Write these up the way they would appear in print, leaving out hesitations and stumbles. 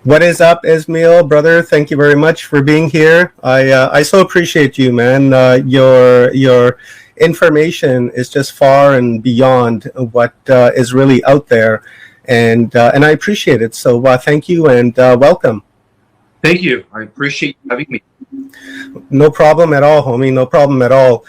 What is up, Ismael, brother? Thank you very much for being here. I so appreciate you, man. Your information is just far and beyond what is really out there, and I appreciate it. So thank you and welcome. Thank you. I appreciate you having me. No problem at all, homie. No problem at all.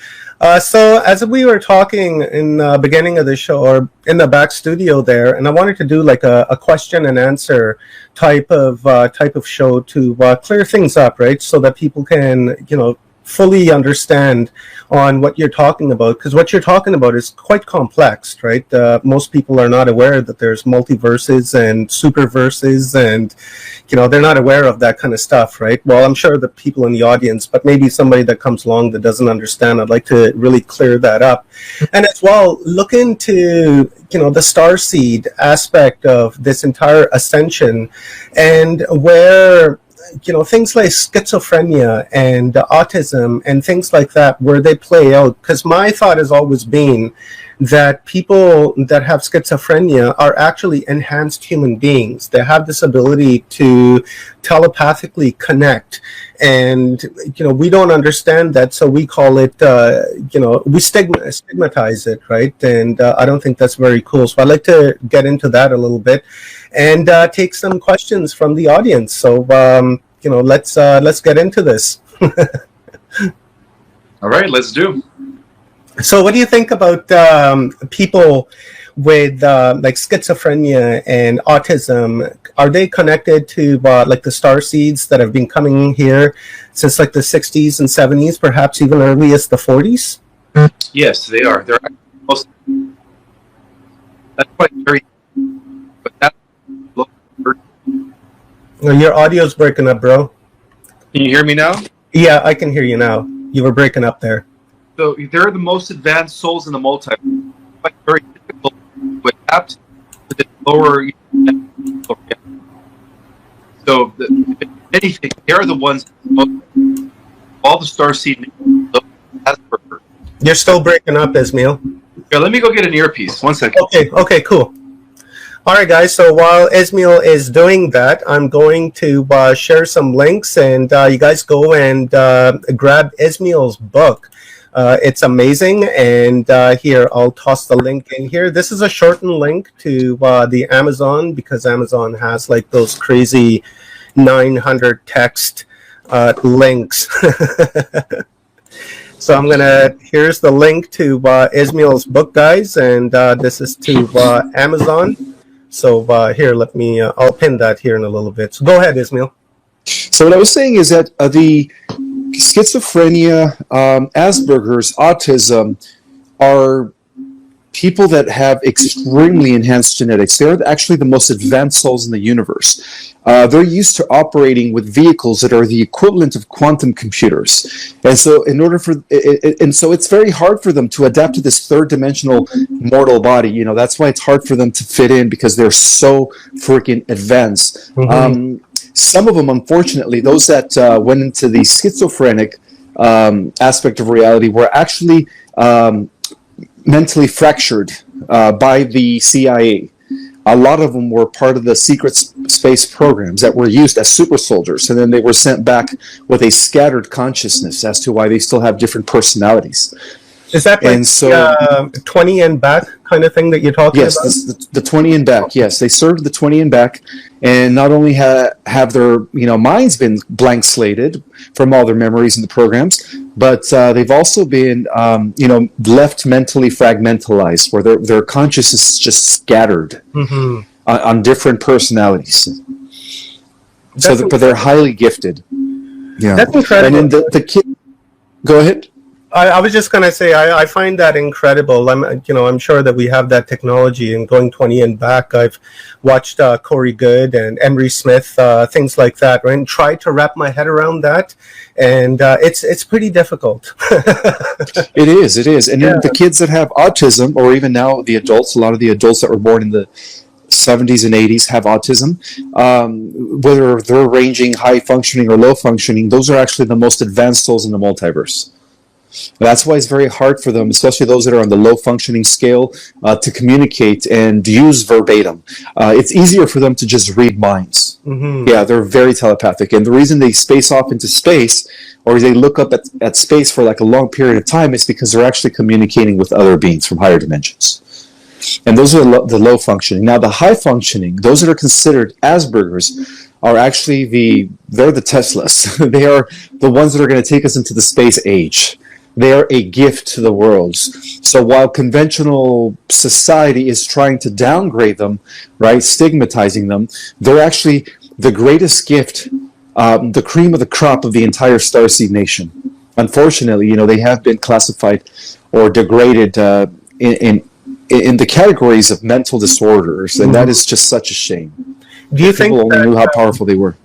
So as we were talking in the beginning of the show or in the back studio there, and I wanted to do like a question and answer type of show to clear things up, right? So that people can, fully understand on what you're talking about, because what you're talking about is quite complex, right? Most people are not aware that there's multiverses and superverses, and they're not aware of that kind of stuff, right? Well, I'm sure the people in the audience, but maybe somebody that comes along that doesn't understand, I'd like to really clear that up. And as well, look into the starseed aspect of this entire ascension, and where things like schizophrenia and autism and things like that, where they play out. Because my thought has always been that people that have schizophrenia are actually enhanced human beings. They have this ability to telepathically connect, and we don't understand that, so we call it we stigmatize it, right? And I don't think that's very cool. So I'd like to get into that a little bit and take some questions from the audience. So let's get into this. All right, let's do. So what do you think about people with like schizophrenia and autism? Are they connected to like the star seeds that have been coming here since like the 60s and 70s, perhaps even early as the 40s? Yes, they are. They're most. That's quite very. But that. Your audio's breaking up, bro. Can you hear me now? Yeah, I can hear you now. You were breaking up there. So they're the most advanced souls in the multiverse. Quite very difficult to adapt to the lower. So if anything, they're the ones. All the starseed. Asperger. You're still breaking up, Ismael. Yeah, let me go get an earpiece. 1 second. Okay, cool. All right, guys. So while Ismael is doing that, I'm going to share some links, and you guys go and grab Ismael's book. It's amazing, and here, I'll toss the link in here. This is a shortened link to the Amazon, because Amazon has like those crazy 900 text links. So here's the link to Ismael's book, guys, and this is to Amazon. So here, I'll pin that here in a little bit. So go ahead, Ismael. So what I was saying is that the schizophrenia, Asperger's, autism are people that have extremely enhanced genetics. They're actually the most advanced souls in the universe. They're used to operating with vehicles that are the equivalent of quantum computers. And so so it's very hard for them to adapt to this third dimensional mortal body. That's why it's hard for them to fit in, because they're so freaking advanced. Mm-hmm. Some of them, unfortunately, those that went into the schizophrenic aspect of reality were actually mentally fractured by the CIA. A lot of them were part of the secret space programs that were used as super soldiers, and then they were sent back with a scattered consciousness as to why they still have different personalities. Is that like 20 and back kind of thing that you're talking about? Yes, the 20 and back. Yes, they served the 20 and back, and not only have their minds been blank slated from all their memories in the programs, but they've also been left mentally fragmentalized, where their consciousness is just scattered on different personalities. But they're highly gifted. Yeah, that's incredible. And then the kid. Go ahead. I was just going to say, I find that incredible. I'm sure that we have that technology, and going 20 and back, I've watched Corey Goode and Emery Smith, things like that, right? And tried to wrap my head around that, and it's pretty difficult. It is. And then the kids that have autism, or even now the adults, a lot of the adults that were born in the 70s and 80s have autism, whether they're ranging high functioning or low functioning, those are actually the most advanced souls in the multiverse. That's why it's very hard for them, especially those that are on the low functioning scale, to communicate and use verbatim. It's easier for them to just read minds. Mm-hmm. Yeah, they're very telepathic. And the reason they space off into space or they look up at space for like a long period of time is because they're actually communicating with other beings from higher dimensions. And those are the low functioning. Now, the high functioning, those that are considered Asperger's, are actually they're the Teslas. They are the ones that are going to take us into the space age. They are a gift to the world. So while conventional society is trying to downgrade them, right, stigmatizing them, they're actually the greatest gift, the cream of the crop of the entire starseed nation. Unfortunately, they have been classified or degraded in the categories of mental disorders, and that is just such a shame. Do you think people only knew how powerful they were?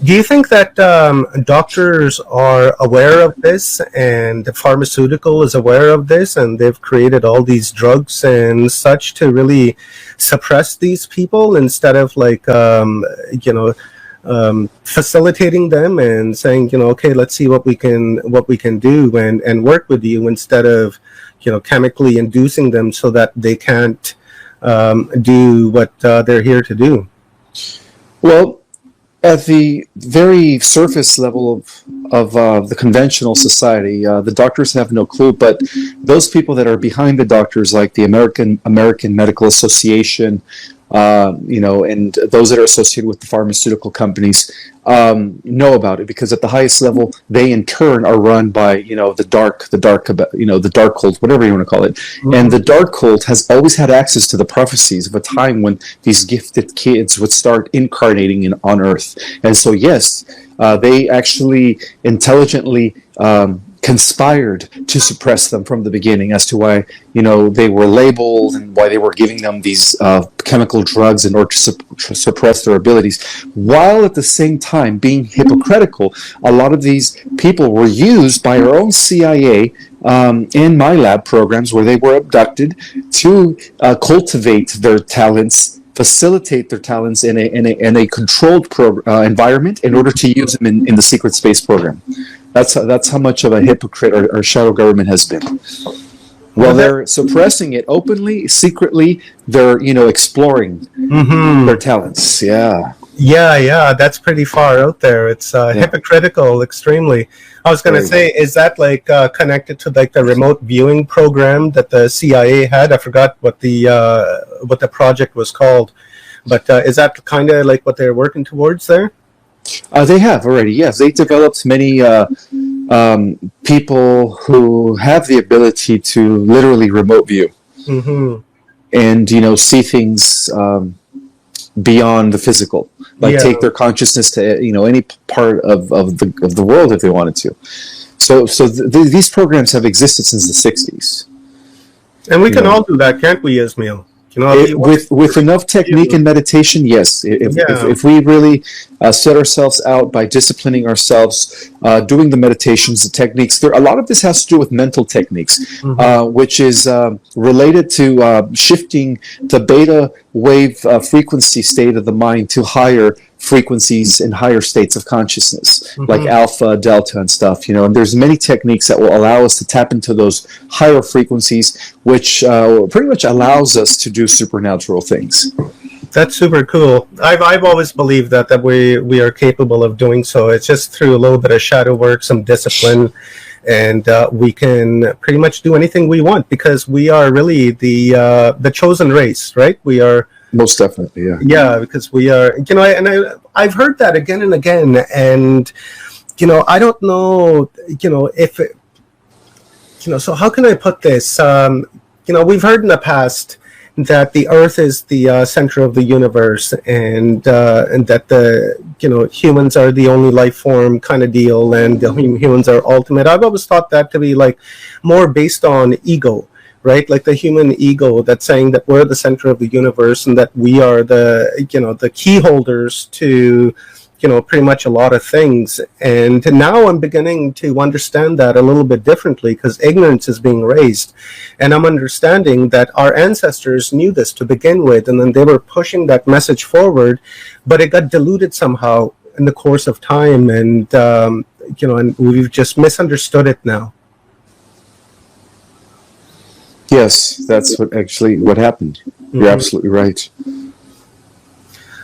Do you think that doctors are aware of this, and the pharmaceutical is aware of this, and they've created all these drugs and such to really suppress these people instead of facilitating them and saying, okay, let's see what we can do and work with you instead of chemically inducing them so that they can't do what they're here to do? Well, at the very surface level of the conventional society, the doctors have no clue. But those people that are behind the doctors, like the American Medical Association, and those that are associated with the pharmaceutical companies, know about it, because at the highest level, they in turn are run by the dark cult, whatever you want to call it. Mm-hmm. And the dark cult has always had access to the prophecies of a time when these gifted kids would start incarnating on Earth. And so, yes, they actually intelligently conspired to suppress them from the beginning, as to why they were labeled and why they were giving them these chemical drugs in order to suppress their abilities, while at the same time being hypocritical. A lot of these people were used by our own CIA in my lab programs, where they were abducted to cultivate their talents, facilitate their talents in a controlled environment in order to use them in the secret space program. That's how much of a hypocrite our shadow government has been. Well, they're suppressing it openly, secretly. They're exploring their talents. Yeah, that's pretty far out there. It's hypocritical, extremely. I was going to say, is that connected to the remote viewing program that the CIA had? I forgot what the project was called, but is that kind of what they're working towards there? They have already, yes. They developed many people who have the ability to literally remote view and see things beyond the physical, take their consciousness to any part of the world if they wanted to. So these programs have existed since the 60s, and we can all do that, can't we, Ismael? With enough technique and meditation, yes. If we really set ourselves out by disciplining ourselves, doing the meditations, the techniques, a lot of this has to do with mental techniques, which is related to shifting the beta wave frequency state of the mind to higher frequencies and higher states of consciousness, like alpha, delta, and stuff. And there's many techniques that will allow us to tap into those higher frequencies, which pretty much allows us to do supernatural things. That's super cool. I've always believed that we are capable of doing so. It's just through a little bit of shadow work, some discipline, and we can pretty much do anything we want, because we are really the chosen race, right? We are. Most definitely, yeah. Yeah, because we are, I've heard that again and again, and I don't know, if it, so how can I put this? We've heard in the past that the Earth is the center of the universe, and that the humans are the only life form kind of deal, and the humans are ultimate. I've always thought that to be more based on ego. Right, like the human ego that's saying that we're the center of the universe and that we are the key holders to pretty much a lot of things. And now I'm beginning to understand that a little bit differently, because ignorance is being raised, and I'm understanding that our ancestors knew this to begin with, and then they were pushing that message forward, but it got diluted somehow in the course of time, and and we've just misunderstood it now. Yes, that's what happened. You're absolutely right.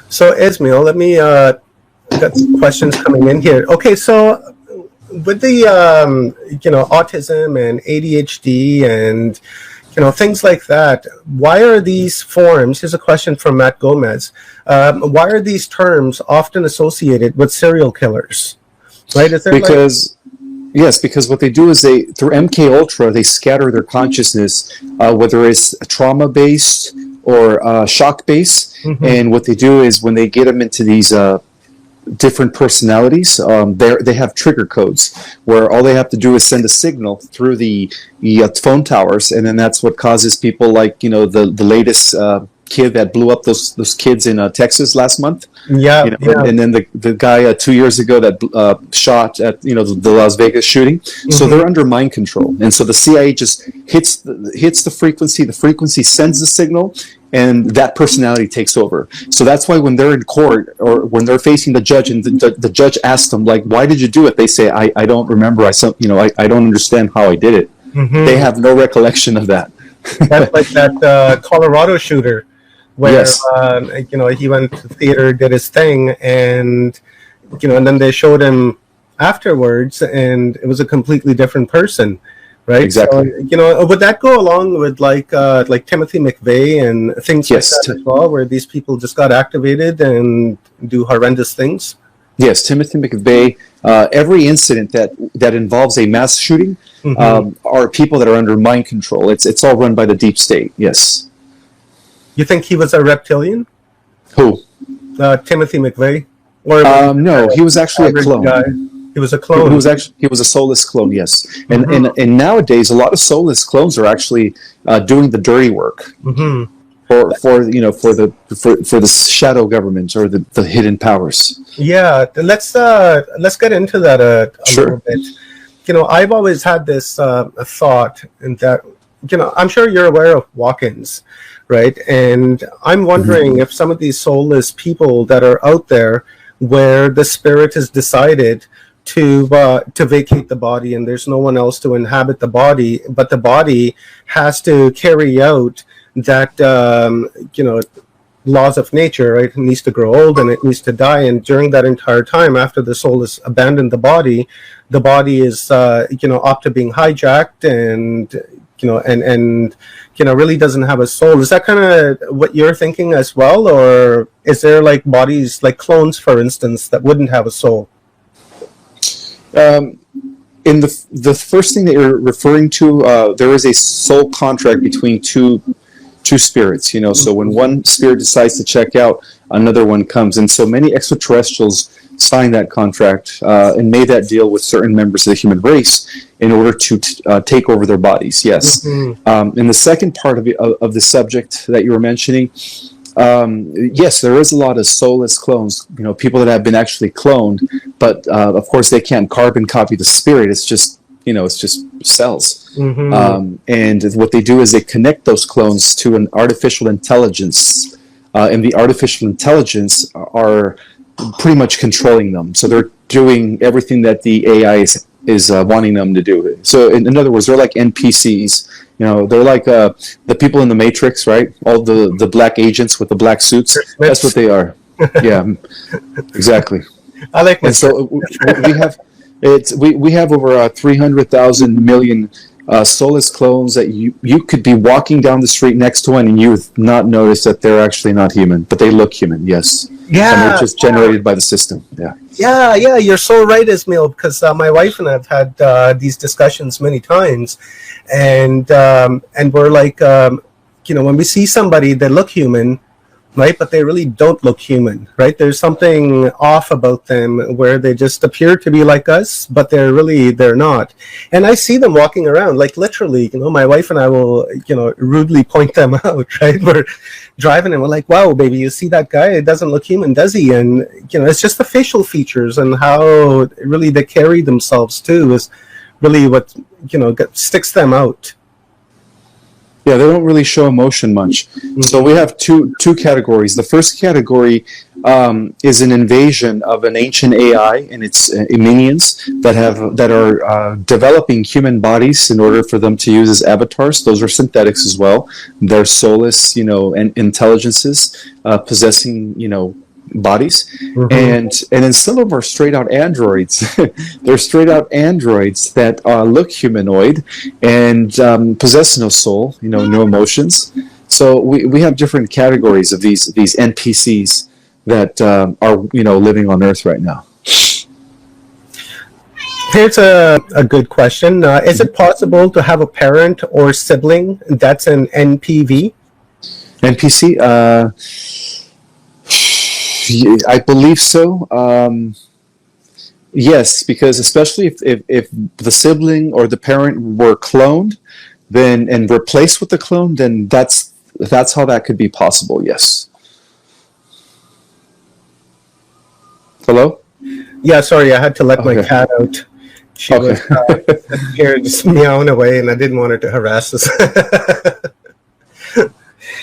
So Ismail, let me got some questions coming in here. Okay, so with the autism and ADHD and things like that, why are these forms? Here's a question from Matt Gomez. Why are these terms often associated with serial killers? Right? Is there Because yes, because what they do is they through MK Ultra they scatter their consciousness, whether it's trauma based or shock based, and what they do is when they get them into these different personalities, they have trigger codes where all they have to do is send a signal through the phone towers, and then that's what causes people like the latest kid that blew up those kids in Texas last month. Yeah, And then the guy 2 years ago that shot at the Las Vegas shooting. So they're under mind control, and so the CIA just hits the frequency. The frequency sends the signal, and that personality takes over. So that's why when they're in court or when they're facing the judge, and the judge asks them like, "Why did you do it?" They say, "I don't remember. I don't understand how I did it." They have no recollection of that. That's like that Colorado shooter, where Yes. he went to the theater, did his thing, and and then they showed him afterwards, and it was a completely different person, right? Exactly. So, would that go along with like Timothy McVeigh and things Yes. like that as well, where these people just got activated and do horrendous things? Yes, Timothy McVeigh. Every incident that involves a mass shooting are people that are under mind control. It's all run by the deep state. Yes. You think he was a reptilian, Who? Timothy McVeigh, or No, he was actually a average clone. guy? He was a clone. He was a soulless clone. Yes, and nowadays a lot of soulless clones are actually doing the dirty work for the shadow government or the hidden powers. Yeah, let's get into that a Sure. little bit. I've always had this thought, and that I'm sure you're aware of walk-ins, right? And I'm wondering if some of these soulless people that are out there, where the spirit has decided to vacate the body, and there's no one else to inhabit the body, but the body has to carry out that laws of nature, right? It needs to grow old and it needs to die, and during that entire time, after the soul has abandoned the body is up to being hijacked, and really doesn't have a soul. Is that kind of what you're thinking as well, or is there like bodies like clones, for instance, that wouldn't have a soul? In the first thing that you're referring to, there is a soul contract between two spirits. So when one spirit decides to check out, another one comes, and so many extraterrestrials signed that contract and made that deal with certain members of the human race in order to take over their bodies. Yes. In the second part of the subject that you were mentioning, yes, there is a lot of soulless clones. People that have been actually cloned, but of course they can't carbon copy the spirit. It's just cells. And what they do is they connect those clones to an artificial intelligence, and the artificial intelligence are pretty much controlling them. So they're doing everything that the AI is wanting them to do. So in other words, they're like NPCs. They're like the people in the Matrix, right? All the black agents with the black suits. That's what they are. Yeah, exactly. I like And so we have over 300,000 million soulless clones that you could be walking down the street next to one and you would not notice that they're actually not human, but they look human. Yes. Yeah. And they're just generated by the system. Yeah. Yeah, you're so right, Ismail, because my wife and I have had these discussions many times, and we're like, when we see somebody that look human, right, but they really don't look human, right? There's something off about them where they just appear to be like us, but they're not. And I see them walking around, like literally, my wife and I will, rudely point them out, right? We're driving and we're like, wow, baby, you see that guy? It doesn't look human, does he? And, it's just the facial features and how really they carry themselves too is really what, sticks them out. Yeah, they don't really show emotion much. So we have two categories. The first category is an invasion of an ancient AI and its minions that are developing human bodies in order for them to use as avatars. Those are synthetics as well. They're soulless, and intelligences possessing, bodies, Mhm. and then some of them are straight out androids. They're straight out androids that look humanoid and possess no soul, no emotions. So we have different categories of these NPCs that are living on Earth right now. Here's a good question. Is it possible to have a parent or sibling that's an NPV? NPC? I believe so. Yes, because especially if the sibling or the parent were cloned, then and replaced with the clone, then that's how that could be possible. Yes. Hello? Yeah, sorry, I had to let my Okay. cat out. She Okay. was here just meowing away, and I didn't want her to harass us.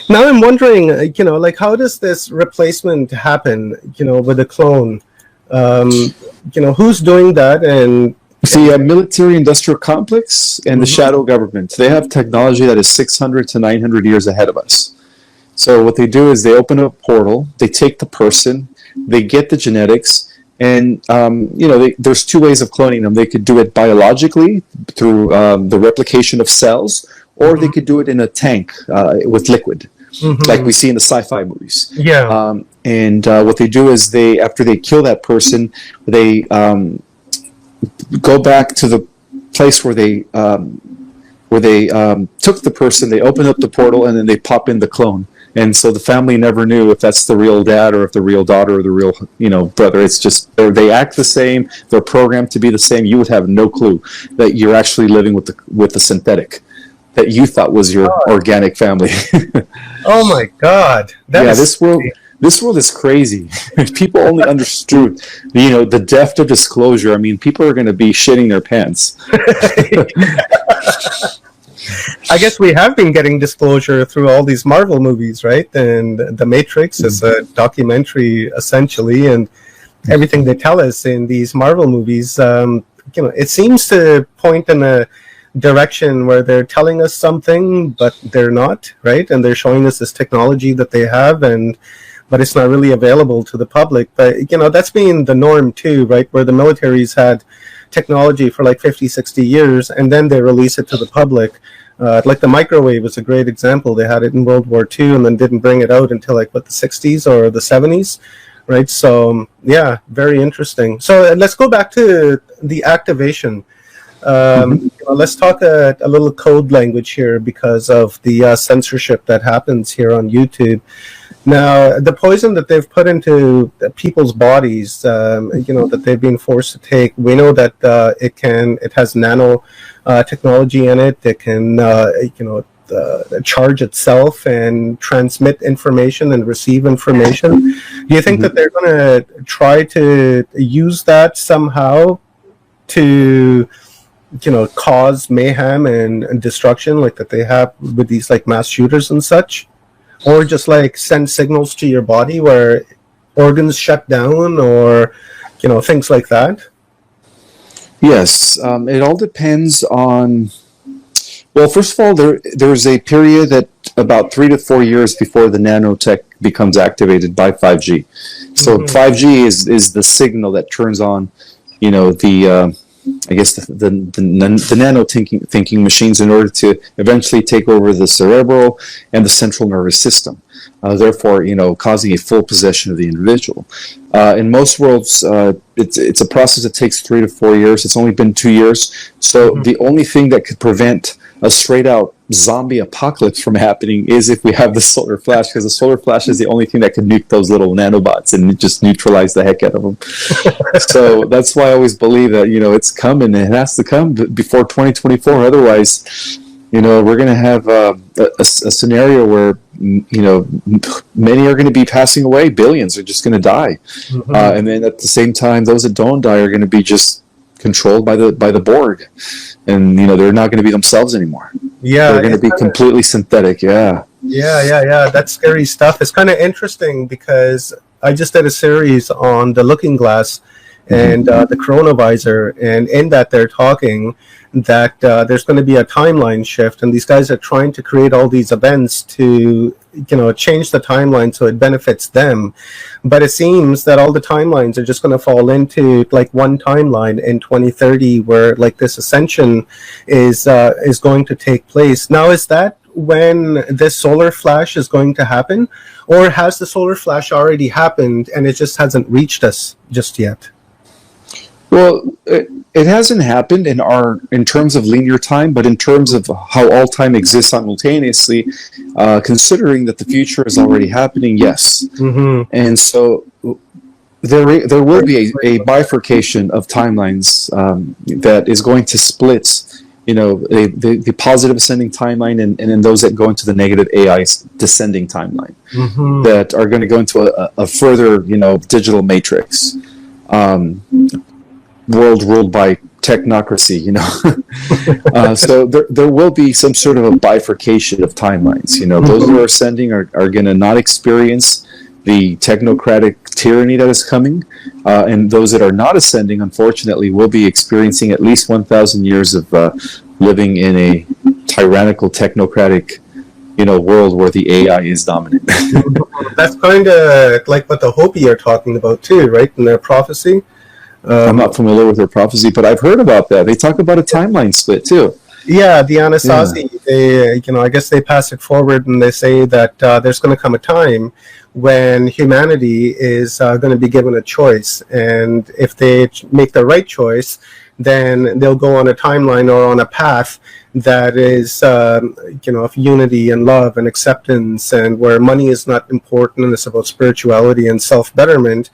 Now I'm wondering, like how does this replacement happen, with a clone? Who's doing that? And The military-industrial complex and the shadow government, they have technology that is 600 to 900 years ahead of us. So what they do is they open a portal, they take the person, they get the genetics, and there's two ways of cloning them. They could do it biologically through the replication of cells, or they could do it in a tank with liquid, like we see in the sci-fi movies. yeah, And what they do is after they kill that person, they go back to the place where they took the person, they open up the portal, and then they pop in the clone. And so the family never knew if that's the real dad or if the real daughter or the real brother. It's just they act the same. They're programmed to be the same. You would have no clue that you're actually living with the synthetic that you thought was your organic family. oh my God, This world is crazy. If people only understood, the depth of disclosure. I mean, people are going to be shitting their pants. I guess we have been getting disclosure through all these Marvel movies, right? And The Matrix is a documentary, essentially, and everything they tell us in these Marvel movies, it seems to point in a direction where they're telling us something, but they're not, right? And they're showing us this technology that they have, but it's not really available to the public. But, that's been the norm too, right? Where the military's had technology for like 50, 60 years, and then they release it to the public. Like the microwave was a great example. They had it in World War II and then didn't bring it out until the 60s or the 70s, right? So, yeah, very interesting. So let's go back to the activation. Let's talk a little code language here because of the censorship that happens here on YouTube. Now, the poison that they've put into people's bodies, that they've been forced to take, we know that it has nano technology in it. It can, charge itself and transmit information and receive information. Do you think that they're going to try to use that somehow to, cause mayhem and destruction like that they have with these like mass shooters and such? Or just like send signals to your body where organs shut down or, things like that? Yes, it all depends on. Well, first of all, there's a period that about 3 to 4 years before the nanotech becomes activated by 5G. So 5G is the signal that turns on, the nano thinking machines in order to eventually take over the cerebral and the central nervous system. Therefore, causing a full possession of the individual. In most worlds, it's a process that takes 3 to 4 years. It's only been 2 years. So the only thing that could prevent a straight out zombie apocalypse from happening is if we have the solar flash, because the solar flash is the only thing that can nuke those little nanobots and just neutralize the heck out of them. So that's why I always believe that, it's coming. It has to come before 2024. Otherwise, we're going to have a scenario where, many are going to be passing away. Billions are just going to die. And then at the same time, those that don't die are going to be just controlled by the Borg. And, they're not going to be themselves anymore. Yeah. They're going to be completely synthetic. Yeah. Yeah. That's scary stuff. It's kind of interesting because I just did a series on The Looking Glass, and the coronavirus, and in that they're talking that there's going to be a timeline shift, and these guys are trying to create all these events to change the timeline so it benefits them. But it seems that all the timelines are just going to fall into like one timeline in 2030, where like this ascension is going to take place. Now, is that when this solar flash is going to happen, or has the solar flash already happened and it just hasn't reached us just yet? Well, it hasn't happened in terms of linear time, but in terms of how all time exists simultaneously, considering that the future is already happening, yes. Mm-hmm. And so there will be a bifurcation of timelines that is going to split, the positive ascending timeline and then those that go into the negative AI descending timeline, Mm-hmm. that are going to go into a further, digital matrix. World ruled by technocracy, so there will be some sort of a bifurcation of timelines. Those who are ascending are going to not experience the technocratic tyranny that is coming, and those that are not ascending, unfortunately, will be experiencing at least 1,000 years of living in a tyrannical technocratic world where the AI is dominant. That's kind of like what the Hopi are talking about too, right, in their prophecy. I'm not familiar with their prophecy, but I've heard about that. They talk about a timeline split too. Yeah, the Anasazi, they, I guess they pass it forward and they say that there's going to come a time when humanity is going to be given a choice, and if they make the right choice, then they'll go on a timeline or on a path that is, of unity and love and acceptance, and where money is not important and it's about spirituality and self-betterment.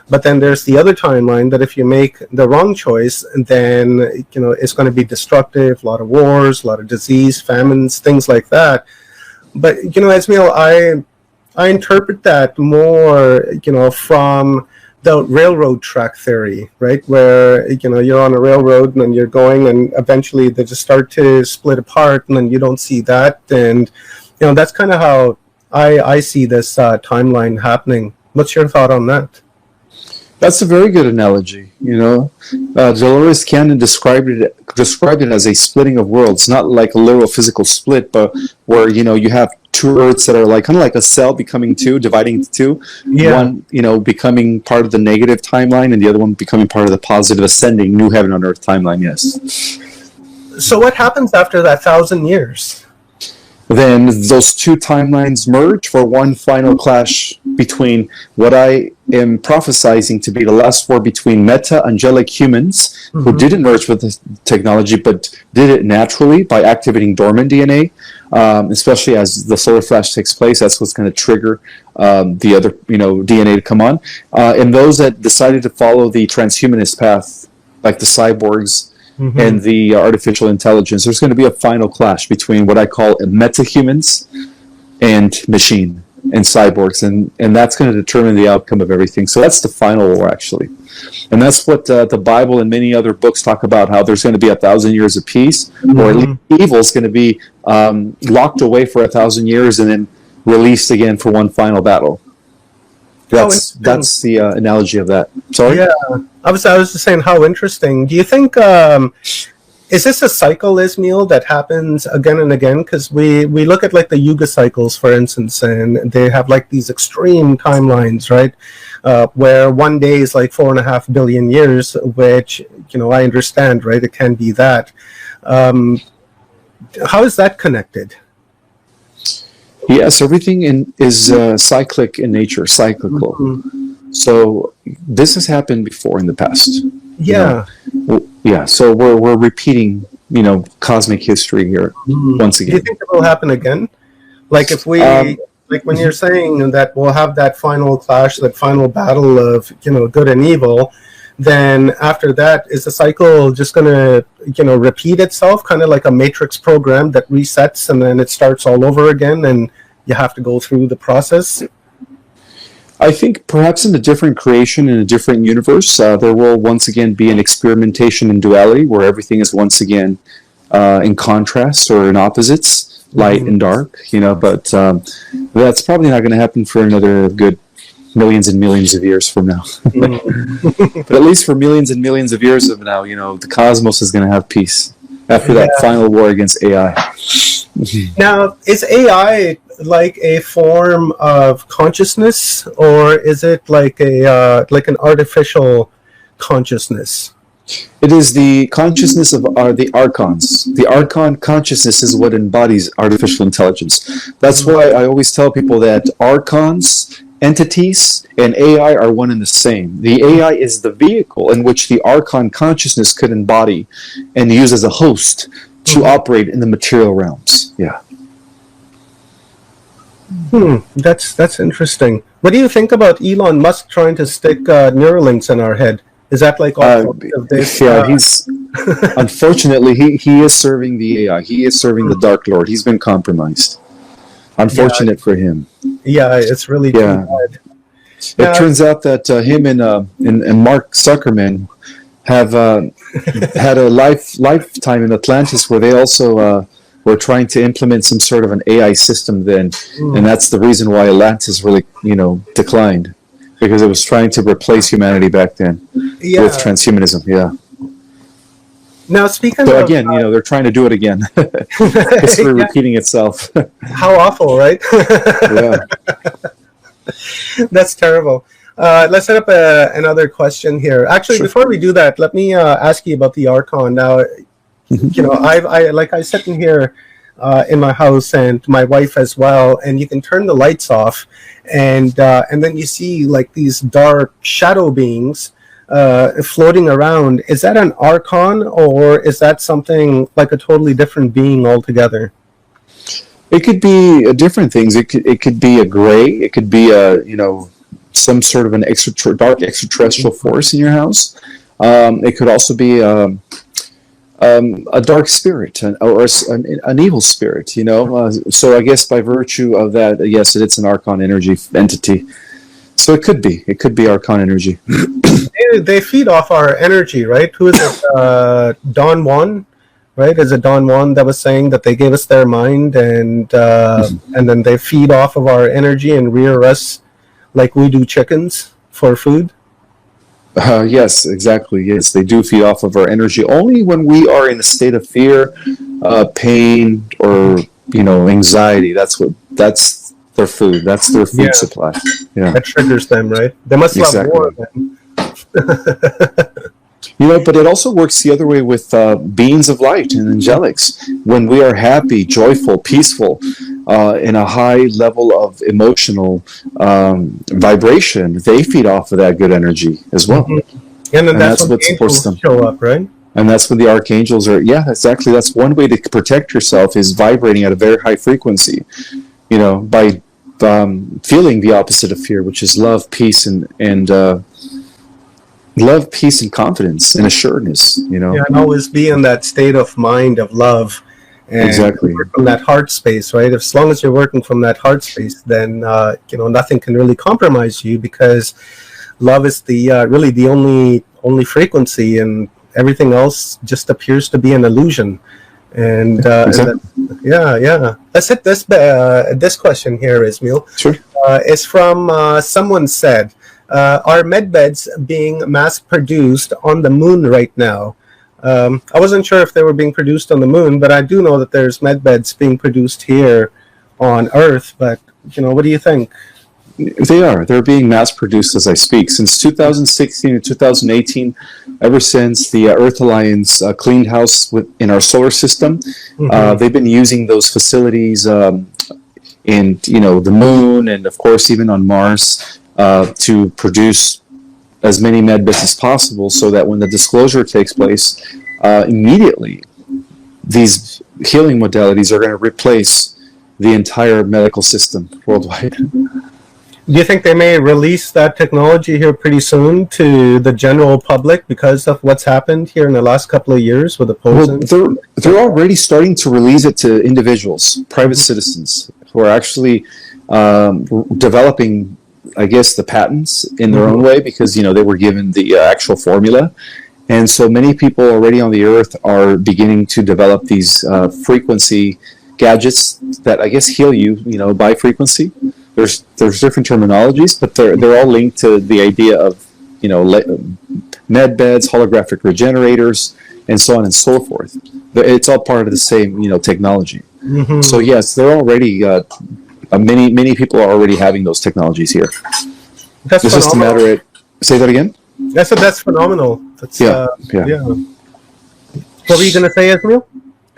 But then there's the other timeline that if you make the wrong choice, then, it's going to be destructive, a lot of wars, a lot of disease, famines, things like that. But, Ismael, I interpret that more, from the railroad track theory, right? Where, you're on a railroad and you're going and eventually they just start to split apart and then you don't see that. And, that's kind of how I see this timeline happening. What's your thought on that? That's a very good analogy. Dolores Cannon described it as a splitting of worlds, not like a literal physical split, but where you have two Earths that are like kind of like a cell becoming two, dividing into two. Yeah. One, becoming part of the negative timeline, and the other one becoming part of the positive ascending new heaven on earth timeline. Yes. So what happens after that 1,000 years? Then those two timelines merge for one final clash between what I am prophesizing to be the last war between meta-angelic humans who didn't merge with the technology but did it naturally by activating dormant DNA, especially as the solar flash takes place. That's what's going to trigger the other DNA to come on. And those that decided to follow the transhumanist path, like the cyborgs, and the artificial intelligence, there's going to be a final clash between what I call meta-humans and machine and cyborgs, and that's going to determine the outcome of everything. So that's the final war, actually. And that's what the Bible and many other books talk about, how there's going to be 1,000 years of peace, or at least evil is going to be locked away for 1,000 years and then released again for one final battle. That's the analogy of that. Sorry? Yeah, I was just saying, how interesting. Do you think, is this a cycle, Ismael, that happens again and again? Because we look at like the Yuga cycles, for instance, and they have like these extreme timelines, right? Where one day is like 4.5 billion years, which, I understand, right? It can be that. How is that connected? Yes, everything is cyclic in nature, cyclical. So this has happened before in the past. Yeah. Yeah. So we're repeating, cosmic history here once again. Do you think it will happen again? Like if we, like when you're saying that we'll have that final clash, that final battle of good and evil, then after that, is the cycle just going to repeat itself, kind of like a matrix program that resets and then it starts all over again and you have to go through the process? I think perhaps in a different creation, in a different universe, there will once again be an experimentation in duality where everything is once again in contrast or in opposites, light and dark, but that's probably not going to happen for another good millions and millions of years from now. But at least for millions and millions of years of now, the cosmos is going to have peace after that final war against AI. Now, is AI like a form of consciousness, or is it like an artificial consciousness? It is the consciousness of the archons. The archon consciousness is what embodies artificial intelligence. That's why I always tell people that archons, entities, and AI are one and the same. The AI is the vehicle in which the archon consciousness could embody and use as a host to operate in the material realms. Yeah. That's interesting. What do you think about Elon Musk trying to stick Neuralinks in our head? Is that like all of this? Yeah, he's unfortunately he is serving the AI. He is serving the Dark Lord. He's been compromised. Unfortunate for him. Yeah, it's really too bad. It turns out that him and Mark Zuckerman have had a lifetime in Atlantis where they also were trying to implement some sort of an AI system then, and that's the reason why Atlantis really declined, because it was trying to replace humanity back then with transhumanism. Yeah. Now, speaking so of... again, they're trying to do it again. It's repeating itself. How awful, right? Yeah. That's terrible. Let's set up another question here. Actually, before we do that, let me ask you about the Archon. Now, I sit in here in my house, and my wife as well, and you can turn the lights off, and then you see like these dark shadow beings floating around. Is that an Archon, or is that something like a totally different being altogether? It could be different things. It could be a gray. It could be some sort of an dark extraterrestrial force in your house. It could also be a dark spirit or an evil spirit. So I guess by virtue of that, yes, it's an Archon energy entity. So it could be Archon energy. They feed off our energy, right? Who is it? Don Juan, right? Is it Don Juan that was saying that they gave us their mind, and then they feed off of our energy and rear us like we do chickens for food? Yes, exactly. Yes, they do feed off of our energy only when we are in a state of fear, pain, or anxiety. That's their food. That's their food supply. Yeah, that triggers them, right? They must love war then. But it also works the other way with beings of light and angelics. When we are happy, joyful, peaceful, in a high level of emotional vibration, they feed off of that good energy as well. And then that's what supports them. Show up, right? And that's when the archangels are. Yeah, exactly. That's one way to protect yourself, is vibrating at a very high frequency. By feeling the opposite of fear, which is love, peace, and love, peace, and confidence and assuredness. And always be in that state of mind of love, and exactly work from that heart space, right? As long as you're working from that heart space, then nothing can really compromise you, because love is the really the only frequency, and everything else just appears to be an illusion. And, exactly. Let's hit this question here, Ismael. Sure. It's from someone said, are medbeds being mass-produced on the moon right now? I wasn't sure if they were being produced on the moon, but I do know that there's medbeds being produced here on Earth. But, what do you think? They are. They're being mass-produced as I speak. Since 2016 and 2018, ever since the Earth Alliance cleaned house in our solar system, they've been using those facilities in the moon, and of course even on Mars, to produce as many medbeds as possible, so that when the disclosure takes place, immediately these healing modalities are going to replace the entire medical system worldwide. Do you think they may release that technology here pretty soon to the general public because of what's happened here in the last couple of years with the poisons? Well, they're already starting to release it to individuals, private citizens, who are actually developing, I guess, the patents in their own way, because they were given the actual formula. And so many people already on the earth are beginning to develop these frequency gadgets that I guess heal you, by frequency. there's different terminologies, but they're all linked to the idea of, med beds, holographic regenerators, and so on and so forth. It's all part of the same, technology. Mm-hmm. So yes, they're already many people are already having those technologies here. That's it's just a matter of say that again. That's phenomenal. That's, yeah. What were you going to say, Ismael?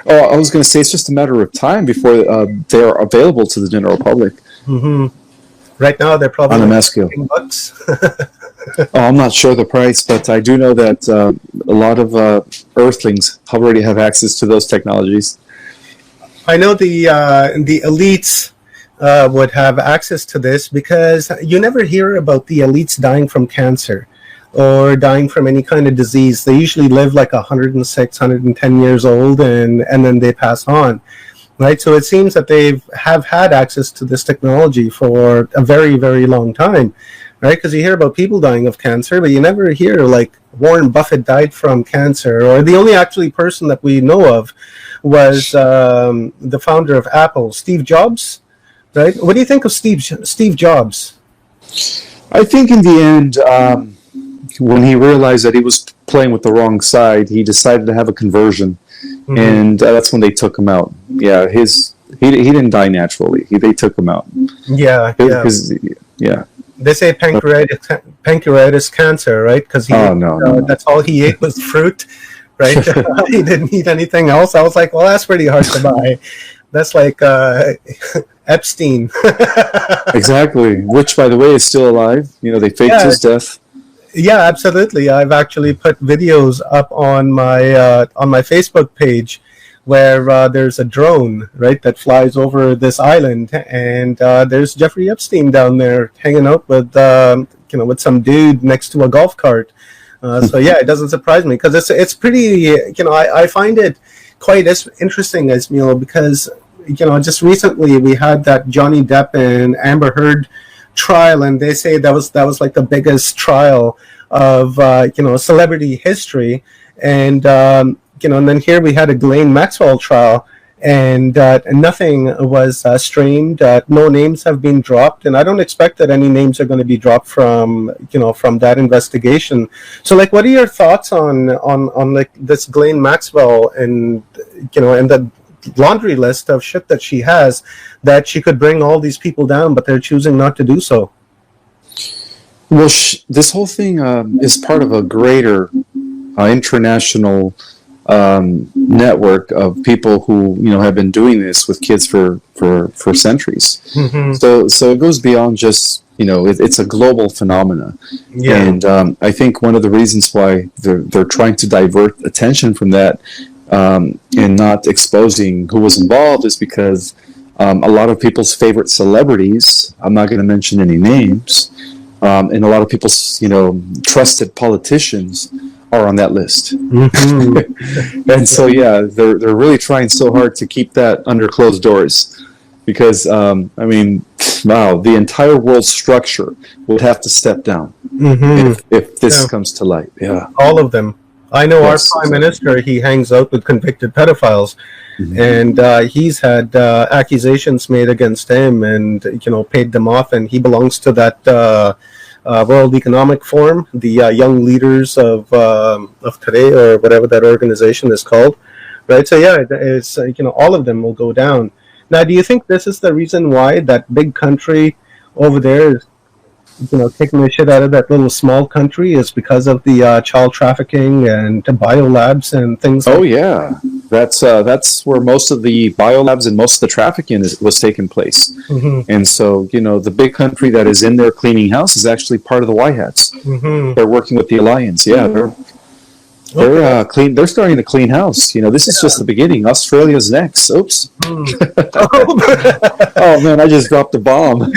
Oh, I was going to say it's just a matter of time before they are available to the general public. Mm-hmm. Right now, they're probably on a mass scale. $15. I'm not sure the price, but I do know that a lot of Earthlings already have access to those technologies. I know the elites would have access to this because you never hear about the elites dying from cancer or dying from any kind of disease. They usually live like 106, 110 years old, and then they pass on. Right, so it seems that they have had access to this technology for a very, very long time, right? Because you hear about people dying of cancer, but you never hear like Warren Buffett died from cancer, or the only actually person that we know of was the founder of Apple, Steve Jobs, right? What do you think of Steve Jobs? I think in the end, when he realized that he was playing with the wrong side, he decided to have a conversion. Mm-hmm. And that's when they took him out. Yeah, he didn't die naturally. They took him out. Yeah. They say pancreatic cancer, right? Because no. That's all he ate was fruit, right? He didn't eat anything else. I was like, well, that's pretty hard to buy. That's like Epstein. Exactly. Which, by the way, is still alive. They faked his death. Yeah, absolutely. I've actually put videos up on my Facebook page where there's a drone, right, that flies over this island, and there's Jeffrey Epstein down there hanging out with with some dude next to a golf cart. So yeah, it doesn't surprise me because it's pretty. I find it quite interesting, Ismael, because just recently we had that Johnny Depp and Amber Heard trial, and they say that was like the biggest trial of celebrity history, and and then here we had a Ghislaine Maxwell trial, and nothing was streamed. No names have been dropped, and I don't expect that any names are going to be dropped from that investigation. So, like, what are your thoughts on like this Ghislaine Maxwell and and the laundry list of shit that she has, that she could bring all these people down, but they're choosing not to do so? Well, this whole thing is part of a greater international network of people who have been doing this with kids for centuries. Mm-hmm. So it goes beyond just it's a global phenomena. Yeah. And I think one of the reasons why they're trying to divert attention from that and not exposing who was involved is because a lot of people's favorite celebrities, I'm not going to mention any names, and a lot of people's trusted politicians are on that list. Mm-hmm. And so they're really trying so hard to keep that under closed doors, because the entire world structure would have to step down if this comes to light. Yeah, all of them. I know our prime minister, he hangs out with convicted pedophiles, and he's had accusations made against him, and paid them off, and he belongs to that World Economic Forum, the Young Leaders of Today, or whatever that organization is called, right? So yeah, it's all of them will go down. Now, do you think this is the reason why that big country over there is taking the shit out of that little small country, is because of the child trafficking and biolabs and things? Oh yeah, that's where most of the biolabs and most of the trafficking was taking place. Mm-hmm. And so the big country that is in there cleaning house is actually part of the White Hats. Mm-hmm. They're working with the Alliance. Yeah, they're clean. They're starting to clean house. This is just the beginning. Australia's next. Oops. Oh man, I just dropped a bomb.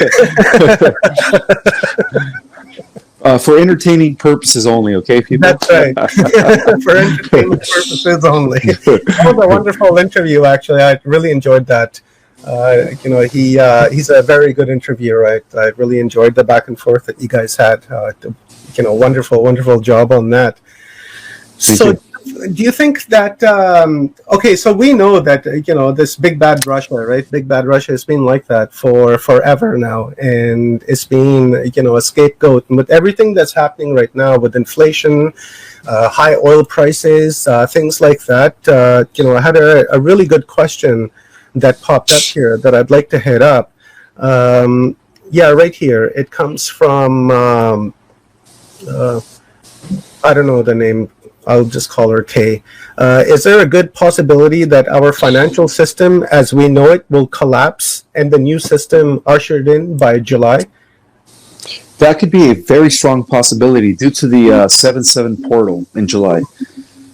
For entertaining purposes only, okay, people? That's right. For entertainment purposes only. That was a wonderful interview, actually. I really enjoyed that. He's a very good interviewer. I really enjoyed the back and forth that you guys had. Wonderful job on that. So do you think that okay? So we know that this big bad Russia, right? Big bad Russia has been like that for forever now, and it's been a scapegoat. And with everything that's happening right now, with inflation, high oil prices, things like that, I had a really good question that popped up here that I'd like to hit up. Yeah, right here. It comes from I don't know the name. I'll just call her Kay. Is there a good possibility that our financial system, as we know it, will collapse and the new system ushered in by July? That could be a very strong possibility due to the 7/7 portal in July.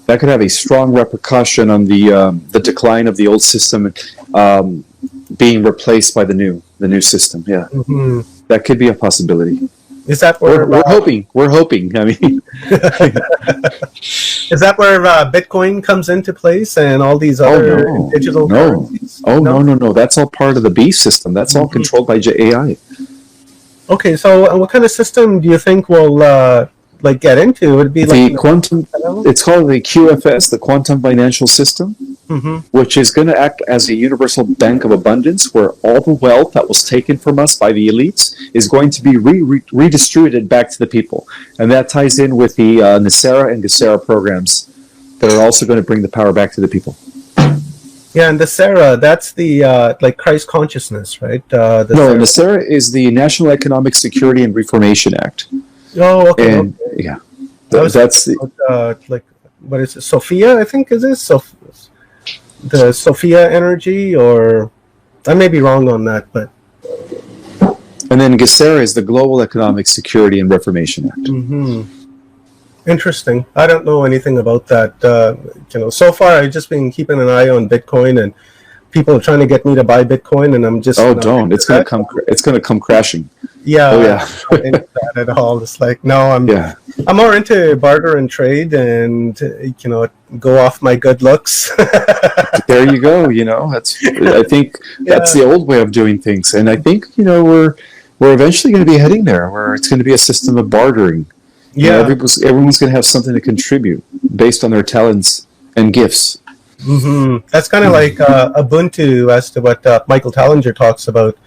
That could have a strong repercussion on the decline of the old system being replaced by the new system. Yeah, that could be a possibility. Is that where we're hoping? We're hoping. I mean, is that where Bitcoin comes into place and all these other digital currencies? No. That's all part of the B system. That's all controlled by AI. Okay, so what kind of system do you think will get into? Would it be the quantum? It's called the QFS, the Quantum Financial System, which is going to act as a universal bank of abundance, where all the wealth that was taken from us by the elites is going to be redistributed back to the people, and that ties in with the Nasera and Gesera programs that are also going to bring the power back to the people. Yeah, and the Nasera, that's the Christ consciousness, right? Nasera is the National Economic Security and Reformation Act. Oh, okay. And, yeah, that's the what is it? Sophia, I think, is this the Sophia energy, or I may be wrong on that, but. And then Gesera is the Global Economic Security and Reformation Act. Interesting. I don't know anything about that. So far I've just been keeping an eye on Bitcoin, and people are trying to get me to buy Bitcoin, and I'm just don't. It's going to come. It's going to come crashing. Yeah. Oh yeah. I'm not into that at all. It's like I'm more into barter and trade, and go off my good looks. There you go. I think that's the old way of doing things, and I think we're eventually going to be heading there, where it's going to be a system of bartering. Yeah, everyone's going to have something to contribute based on their talents and gifts. That's kind of like Ubuntu, as to what Michael Tallinger talks about,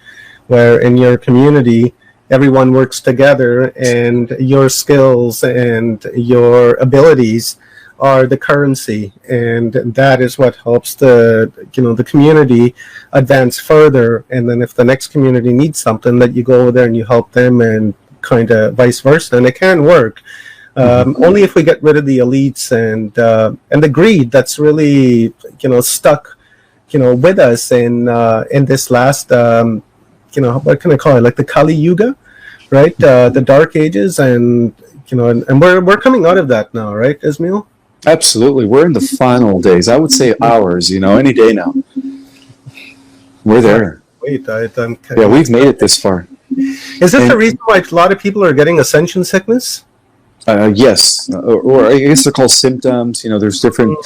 where in your community everyone works together, and your skills and your abilities are the currency, and that is what helps the community advance further. And then if the next community needs something, that you go over there and you help them, and kind of vice versa, and it can work. Only if we get rid of the elites and the greed that's really stuck with us in this last what can I call it, like the Kali Yuga, right? The Dark Ages, and we're coming out of that now, right, Ismael? Absolutely, we're in the final days. I would say hours. Any day now. We're there. Wait, we've made it this far. Is this the reason why a lot of people are getting ascension sickness? Yes, or I guess they're called symptoms. There's different,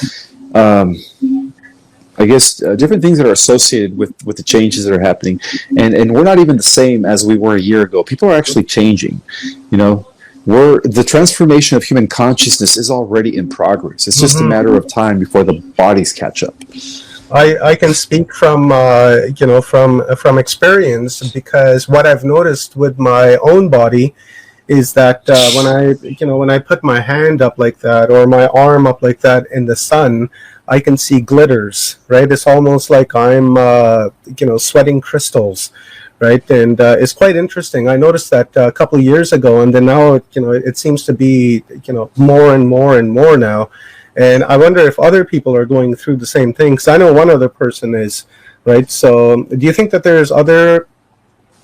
different things that are associated with the changes that are happening, and we're not even the same as we were a year ago. People are actually changing. The transformation of human consciousness is already in progress. It's just a matter of time before the bodies catch up. I can speak from from experience, because what I've noticed with my own body is that when I put my hand up like that, or my arm up like that in the sun, I can see glitters, right? It's almost like I'm sweating crystals, right? And it's quite interesting. I noticed that a couple of years ago, and then now it seems to be more and more and more now. And I wonder if other people are going through the same thing, because I know one other person is, right? So do you think that there's other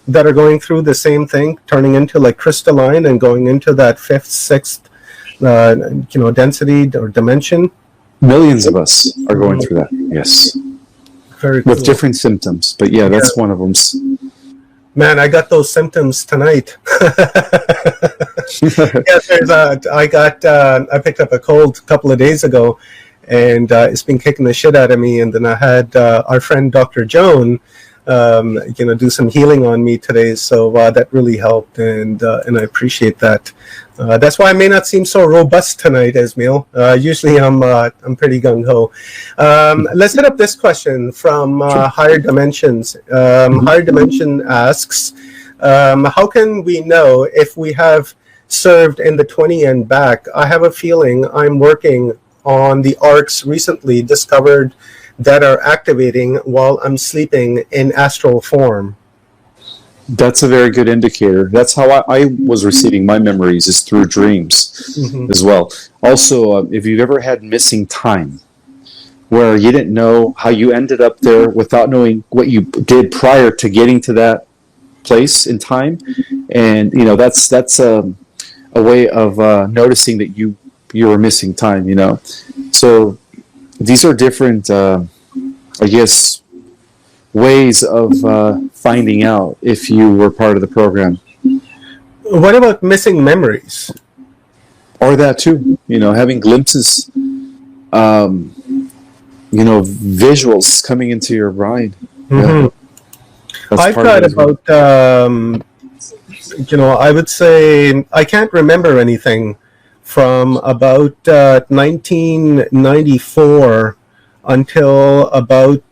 that are going through the same thing, turning into like crystalline and going into that fifth, sixth, density or dimension? Millions of us are going through that, yes. Very cool. With different symptoms, but that's one of them. Man, I got those symptoms tonight. I picked up a cold a couple of days ago, and it's been kicking the shit out of me. And then I had our friend Dr. Joan do some healing on me today. So that really helped, and I appreciate that. That's why I may not seem so robust tonight, Ismael. Usually I'm pretty gung ho. Let's hit up this question from Higher Dimensions. Higher Dimension asks, how can we know if we have served in the 20 and back? I have a feeling I'm working on the arcs recently discovered that are activating while I'm sleeping in astral form. That's a very good indicator. That's how I was receiving my memories, is through dreams as well. Also, if you've ever had missing time, where you didn't know how you ended up there without knowing what you did prior to getting to that place in time, and that's a way of noticing that you were missing time. So these are different, I guess, ways of finding out if you were part of the program. What about missing memories? Or that too, having glimpses, visuals coming into your mind. Mm-hmm. Yeah. I've got about, I would say I can't remember anything from about 1994 until about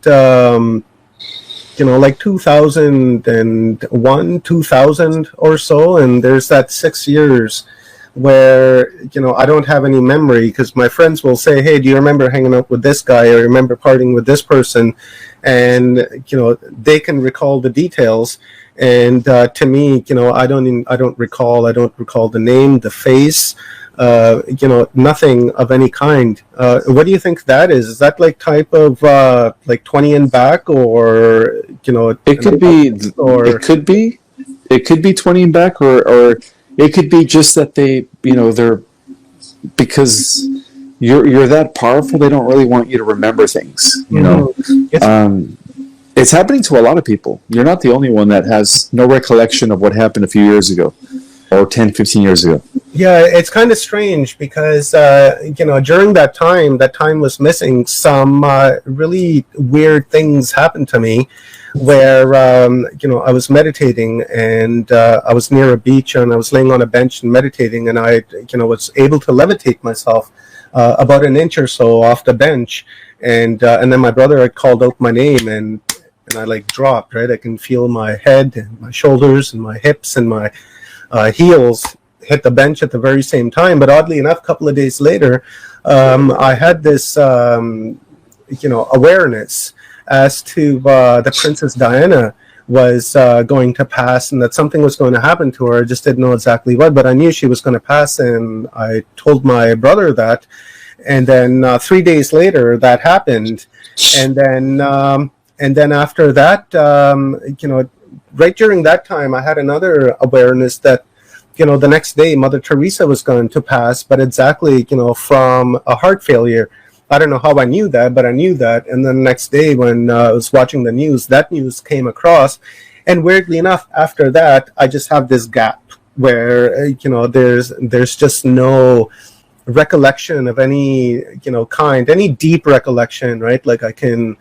like 2001, 2000 or so, and there's that 6 years where I don't have any memory, because my friends will say, hey, do you remember hanging out with this guy, or remember partying with this person, and they can recall the details, and to me, I don't recall the name, the face, nothing of any kind. What do you think that is? Is that like type of like 20 and back, or it could be, or it could be 20 and back, or it could be just that they're, because you're that powerful, they don't really want you to remember things. It's happening to a lot of people. You're not the only one that has no recollection of what happened a few years ago, or 10, 15 years ago. Yeah, it's kind of strange because, during that time was missing. Some really weird things happened to me where, I was meditating, and I was near a beach, and I was laying on a bench and meditating, and I, was able to levitate myself about an inch or so off the bench. And then my brother had called out my name, and I like dropped, right? I can feel my head and my shoulders and my hips and my heels hit the bench at the very same time. But oddly enough, a couple of days later, I had this, awareness as to the Princess Diana was going to pass, and that something was going to happen to her. I just didn't know exactly what, but I knew she was going to pass, and I told my brother that. And then 3 days later, that happened, and then after that, right during that time, I had another awareness that, the next day, Mother Teresa was going to pass, but exactly, from a heart failure. I don't know how I knew that, but I knew that. And then the next day, when I was watching the news, that news came across. And weirdly enough, after that, I just have this gap where, there's just no recollection of any, kind, any deep recollection, right? Like I can,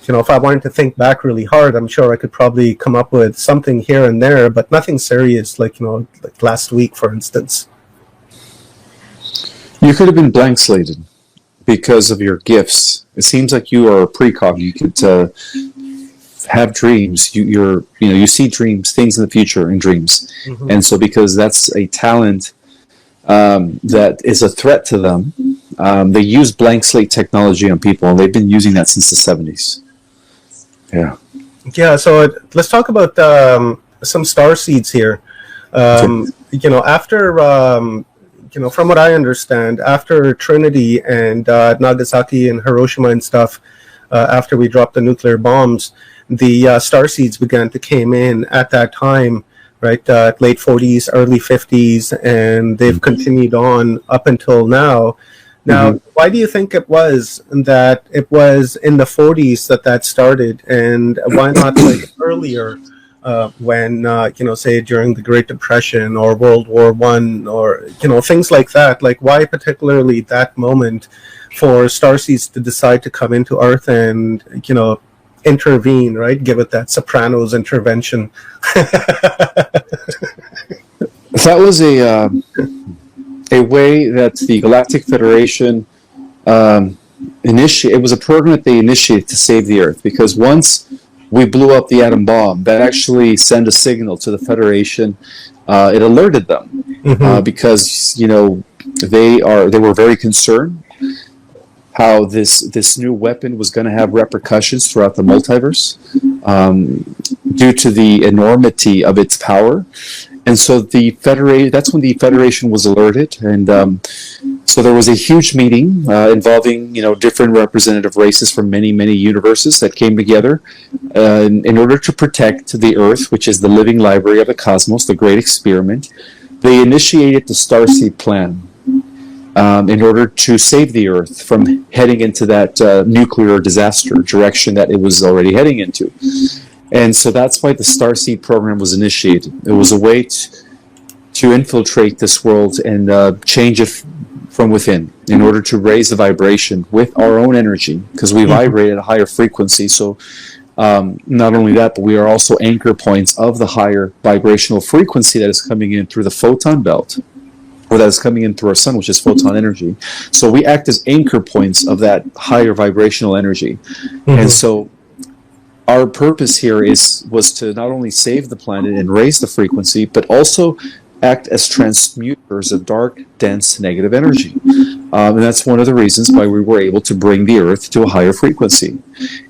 if I wanted to think back really hard, I'm sure I could probably come up with something here and there, but nothing serious, like last week, for instance. You could have been blank slated because of your gifts. It seems like you are a precog. You could have dreams. You see dreams, things in the future in dreams. Mm-hmm. And so because that's a talent that is a threat to them, they use blank slate technology on people, and they've been using that since the 70s. Yeah, so let's talk about some star seeds here. After, from what I understand, after Trinity and Nagasaki and Hiroshima and stuff, after we dropped the nuclear bombs, the star seeds began to came in at that time, right? Late 40s, early 50s, and they've continued on up until now. Now, why do you think it was that it was in the 40s that started, and why not like earlier, when say during the Great Depression or World War I, or things like that? Like, why particularly that moment for starseeds to decide to come into Earth and intervene, right? Give it that Sopranos intervention. That was a way that the Galactic Federation it was a program that they initiated to save the Earth, because once we blew up the atom bomb, that actually sent a signal to the Federation. It alerted them because they were very concerned how this new weapon was going to have repercussions throughout the multiverse due to the enormity of its power. And so that's when the Federation was alerted, and so there was a huge meeting involving different representative races from many universes that came together in order to protect the Earth, which is the living library of the cosmos, the great experiment. They initiated the Starseed Plan in order to save the Earth from heading into that nuclear disaster direction that it was already heading into. And so that's why the Starseed program was initiated. It was a way to infiltrate this world and change it from within in order to raise the vibration with our own energy, because we vibrate at a higher frequency. So not only that, but we are also anchor points of the higher vibrational frequency that is coming in through the photon belt, or that is coming in through our sun, which is photon energy. So we act as anchor points of that higher vibrational energy. And so our purpose here was to not only save the planet and raise the frequency, but also act as transmuters of dark, dense, negative energy. And that's one of the reasons why we were able to bring the Earth to a higher frequency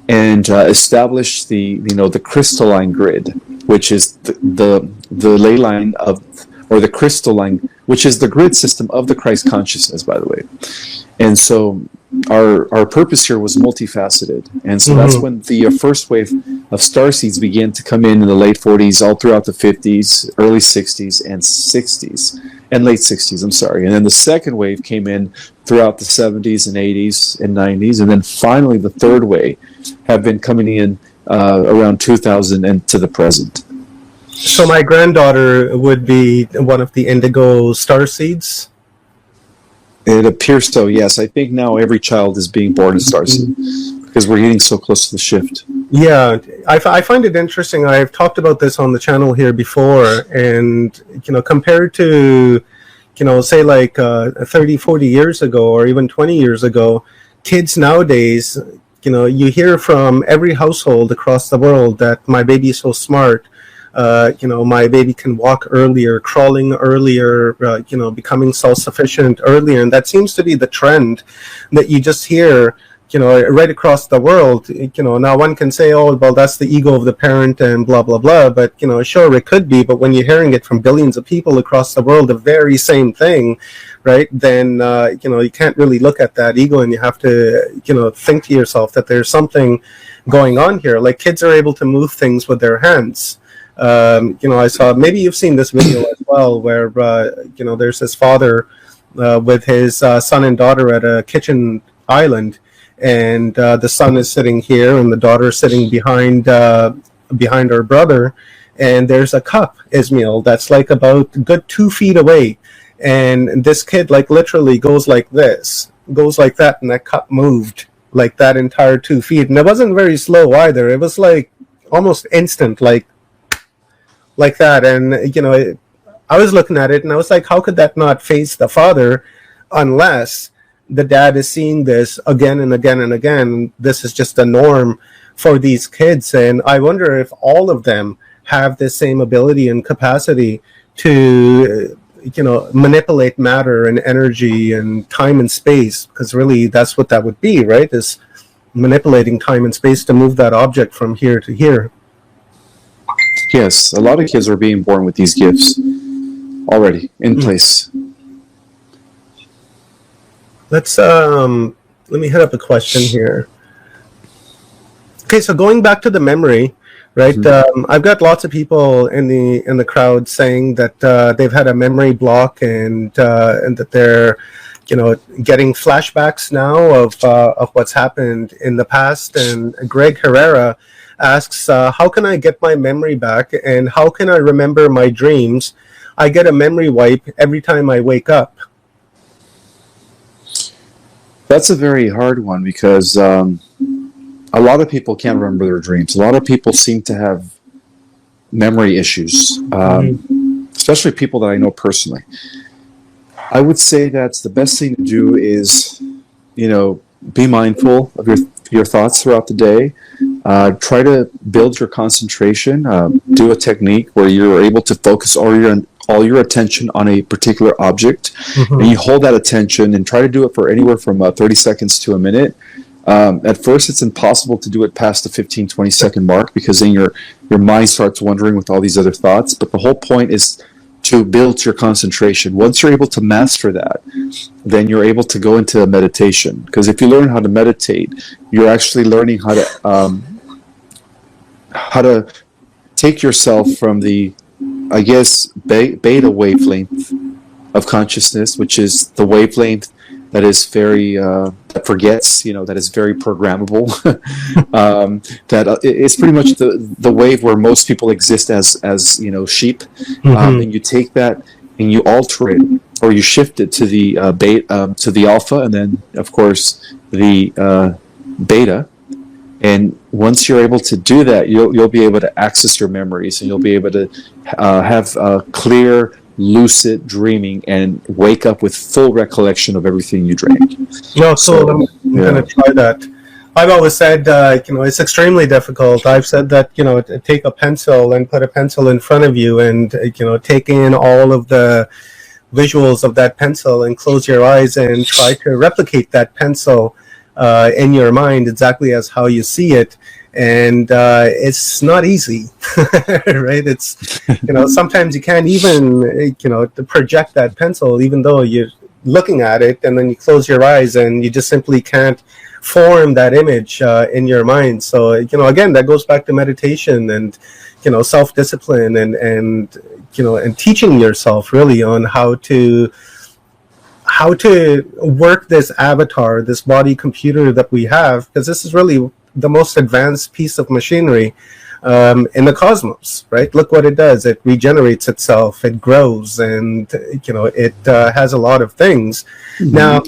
and establish the crystalline grid, which is the ley line of, or the crystalline, which is the grid system of the Christ consciousness, by the way. And so our purpose here was multifaceted. And so that's when the first wave of starseeds began to come in the late 40s, all throughout the 50s, early 60s, and 60s, and late 60s, I'm sorry. And then the second wave came in throughout the 70s and 80s and 90s. And then finally the third wave have been coming in around 2000 and to the present. So my granddaughter would be one of the indigo starseeds? It appears so, yes. I think now every child is being born a starseed because we're getting so close to the shift. Yeah, I find it interesting. I've talked about this on the channel here before, and compared to say like 30, 40 years ago, or even 20 years ago, kids nowadays, you hear from every household across the world that my baby is so smart. My baby can walk earlier, crawling earlier, becoming self-sufficient earlier. And that seems to be the trend that you just hear, right across the world. Now one can say, oh, well, that's the ego of the parent and blah, blah, blah. But, sure, it could be. But when you're hearing it from billions of people across the world, the very same thing, right, then, you can't really look at that ego, and you have to, think to yourself that there's something going on here. Like kids are able to move things with their hands. I saw, maybe you've seen this video as well, where there's this father with his son and daughter at a kitchen island, and the son is sitting here and the daughter is sitting behind her brother, and there's a cup, Ismael, that's like about a good 2 feet away, and this kid like literally goes like this, goes like that, and that cup moved like that entire 2 feet, and it wasn't very slow either. It was like almost instant, like that. And I was looking at it and I was like, how could that not faze the father, unless the dad is seeing this again and again and again? This is just a norm for these kids, and I wonder if all of them have the same ability and capacity to manipulate matter and energy and time and space, because really that's what that would be, right? Is manipulating time and space to move that object from here to here. Yes, a lot of kids are being born with these gifts already in place. Let me hit up a question here. Okay, so going back to the memory, right? I've got lots of people in the crowd saying that they've had a memory block, and that they're getting flashbacks now of what's happened in the past. And Greg Herrera asks, how can I get my memory back, and how can I remember my dreams? I get a memory wipe every time I wake up. That's a very hard one, because a lot of people can't remember their dreams. A lot of people seem to have memory issues, especially people that I know personally. I would say that the best thing to do is, be mindful of your thoughts throughout the day. Try to build your concentration. Do a technique where you're able to focus all your attention on a particular object, and you hold that attention and try to do it for anywhere from 30 seconds to a minute. At first, it's impossible to do it past the 15, 20-second mark, because then your mind starts wandering with all these other thoughts. But the whole point is to build your concentration. Once you're able to master that, then you're able to go into a meditation. Because if you learn how to meditate, you're actually learning how to take yourself from the, I guess, beta wavelength of consciousness, which is the wavelength that is very that forgets, that is very programmable. That it's pretty much the wave where most people exist as sheep, and you take that and you alter it, or you shift it to the to the alpha, and then of course the beta. And once you're able to do that, you'll be able to access your memories, and you'll be able to have clear, lucid dreaming and wake up with full recollection of everything you dreamed. No, so I'm going to try that. I've always said, it's extremely difficult. I've said that, take a pencil and put a pencil in front of you and, take in all of the visuals of that pencil and close your eyes and try to replicate that pencil in your mind exactly as how you see it. And it's not easy, right? It's, sometimes you can't even, project that pencil, even though you're looking at it, and then you close your eyes and you just simply can't form that image in your mind. So, again, that goes back to meditation and, self-discipline and teaching yourself really on how to work this avatar, this body computer that we have, because this is really the most advanced piece of machinery in the cosmos, right? Look what it does. It regenerates itself, it grows, and it has a lot of things. Now,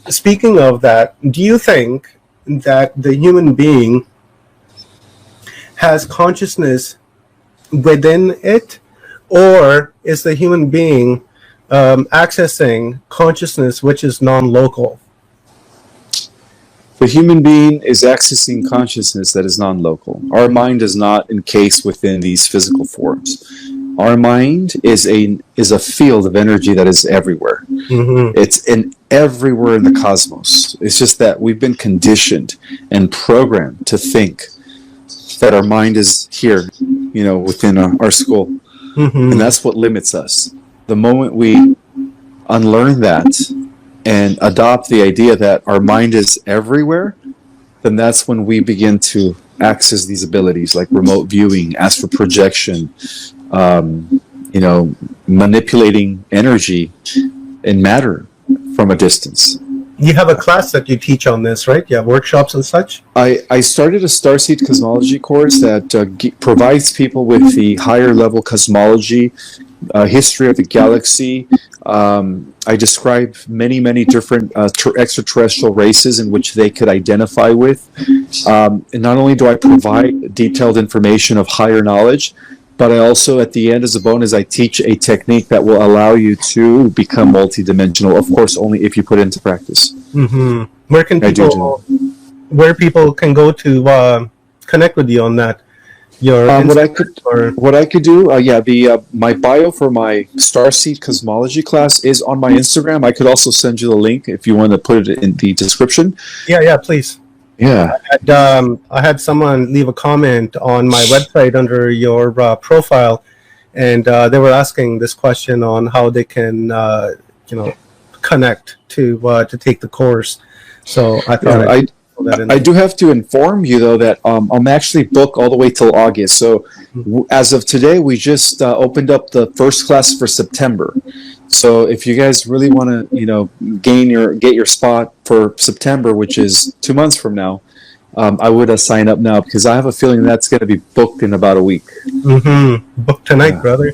speaking of that, do you think that the human being has consciousness within it, or is the human being accessing consciousness which is non-local? The human being is accessing consciousness that is non-local. Our mind is not encased within these physical forms. Our mind is a field of energy that is everywhere. It's everywhere in the cosmos. It's just that we've been conditioned and programmed to think that our mind is here, within our skull. And that's what limits us. The moment we unlearn that and adopt the idea that our mind is everywhere, then that's when we begin to access these abilities like remote viewing, astral projection, manipulating energy and matter from a distance. You have a class that you teach on this, right? You have workshops and such? I started a Starseed Cosmology course that provides people with the higher level cosmology, history of the galaxy. I describe many different extraterrestrial races in which they could identify with. And not only do I provide detailed information of higher knowledge, but I also, at the end, as a bonus, I teach a technique that will allow you to become multidimensional. Of course, only if you put it into practice. Where people can go to connect with you on that? What I could do, my bio for my Starseed Cosmology class is on my Instagram. I could also send you the link if you want to put it in the description. Yeah, please. Yeah. I had someone leave a comment on my website under your profile, and they were asking this question on how they can, connect to take the course. So I thought I do have to inform you, though, that I'm actually booked all the way till August. So as of today, we just opened up the first class for September. So if you guys really want to, get your spot for September, which is 2 months from now, I would sign up now, because I have a feeling that's going to be booked in about a week. Booked tonight, brother.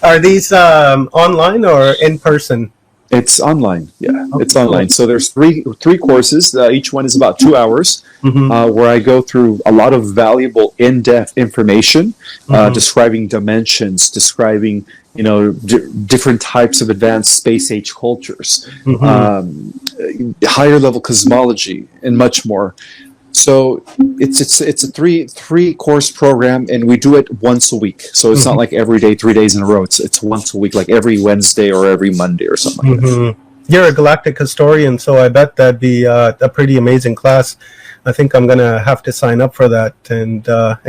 Are these online or in person? It's online. Yeah, Okay, it's online. So there's three courses. Each one is about 2 hours, where I go through a lot of valuable, in-depth information, describing dimensions, describing different types of advanced space age cultures, higher level cosmology, and much more. So it's a three course program, and we do it once a week. So it's not like every day, 3 days in a row. It's once a week, like every Wednesday or every Monday or something like that. You're a galactic historian, so I bet that'd be a pretty amazing class. I think I'm gonna have to sign up for that and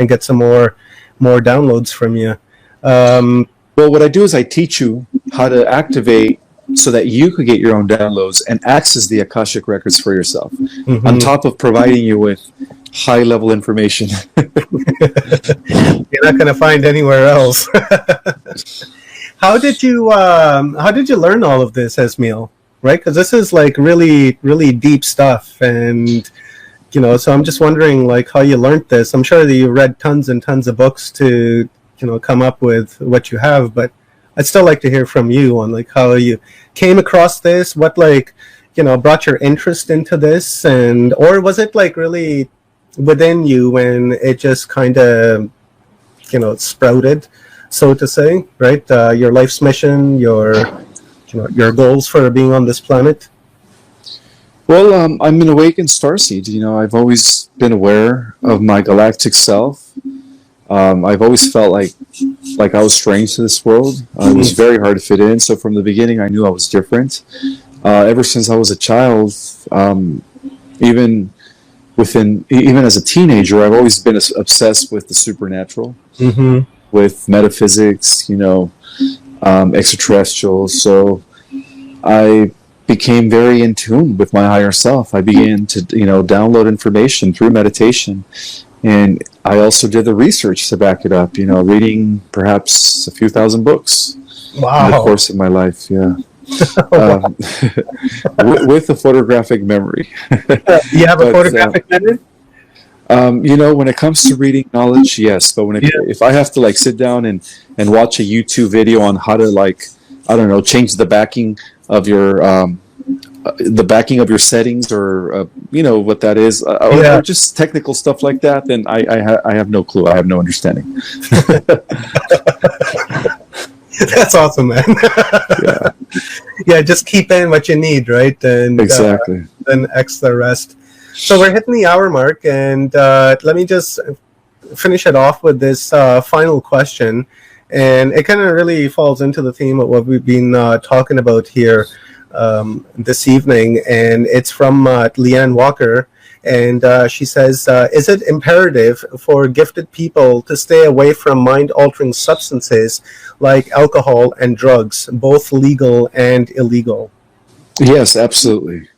get some more downloads from you. Well, what I do is I teach you how to activate so that you could get your own downloads and access the Akashic records for yourself, on top of providing you with high-level information. You're not going to find anywhere else. How did you learn all of this, Ismael? Right, because this is like really, really deep stuff, and so I'm just wondering like how you learned this. I'm sure that you read tons and tons of books to come up with what you have, but I'd still like to hear from you on like how you came across this, what brought your interest into this, and or was it like really within you when it just kind of sprouted, so to say, right? Your life's mission, your goals for being on this planet. Well, I'm an awakened starseed. I've always been aware of my galactic self. I've always felt like I was strange to this world. It was very hard to fit in. So from the beginning, I knew I was different. Ever since I was a child, even as a teenager, I've always been obsessed with the supernatural, with metaphysics, extraterrestrials. So I became very in tune with my higher self. I began to download information through meditation. And I also did the research to back it up, reading perhaps a few thousand books in the course of my life, yeah. With a photographic memory. You have a photographic memory? When it comes to reading knowledge, yes. But if I have to sit down and watch a YouTube video on how to change the backing of your settings, or what that is, or just technical stuff like that, then I have no clue. I have no understanding. That's awesome, man. Just keep in what you need, right? And exactly. Then X the rest. So we're hitting the hour mark, and let me just finish it off with this final question, and it kind of really falls into the theme of what we've been talking about here this evening, and it's from Leanne Walker, and she says, is it imperative for gifted people to stay away from mind-altering substances like alcohol and drugs, both legal and illegal? Yes, absolutely.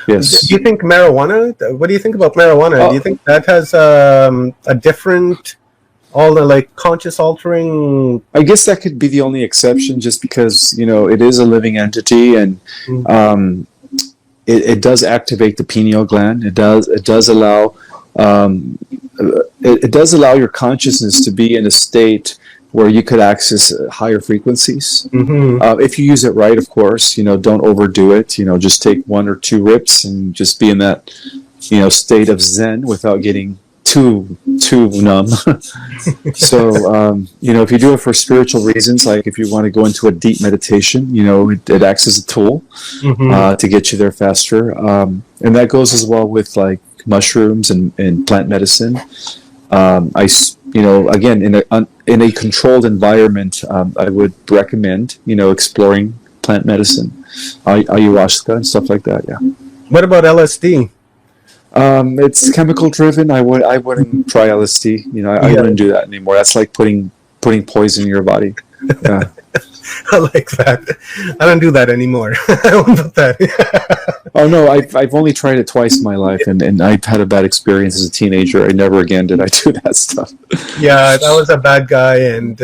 Yes. Do you think marijuana, what do you think about marijuana? Do you think that has a different, all the conscious altering? I guess that could be the only exception, just because it is a living entity, and it does activate the pineal gland. It does allow your consciousness to be in a state where you could access higher frequencies. If you use it right, of course. Don't overdo it. Just take 1 or 2 rips and just be in that state of Zen without getting too numb. So if you do it for spiritual reasons, like if you want to go into a deep meditation, it acts as a tool to get you there faster, and that goes as well with mushrooms and plant medicine. Again, in a controlled environment, I would recommend exploring plant medicine, ayahuasca and stuff like that. Yeah. What about LSD? It's chemical driven. I wouldn't try LSD. I wouldn't do that anymore. That's like putting poison in your body. Yeah. I like that. I don't do that anymore. I won't do that. Oh no, I've only tried it twice in my life, and I've had a bad experience as a teenager. I never again did I do that stuff. Yeah, I was a bad guy, and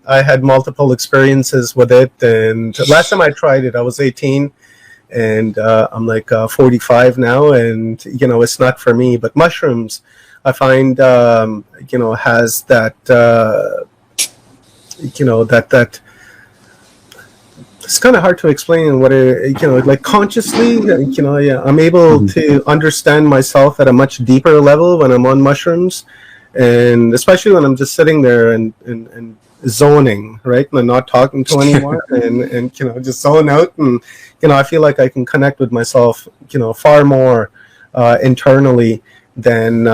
I had multiple experiences with it. And last time I tried it, I was 18. And I'm 45 now, and it's not for me. But mushrooms, I find has that it's kind of hard to explain what it, like consciously, yeah, I'm able to understand myself at a much deeper level when I'm on mushrooms, and especially when I'm just sitting there and zoning, right, and I'm not talking to anyone, and just zone out, and I feel like I can connect with myself, far more internally than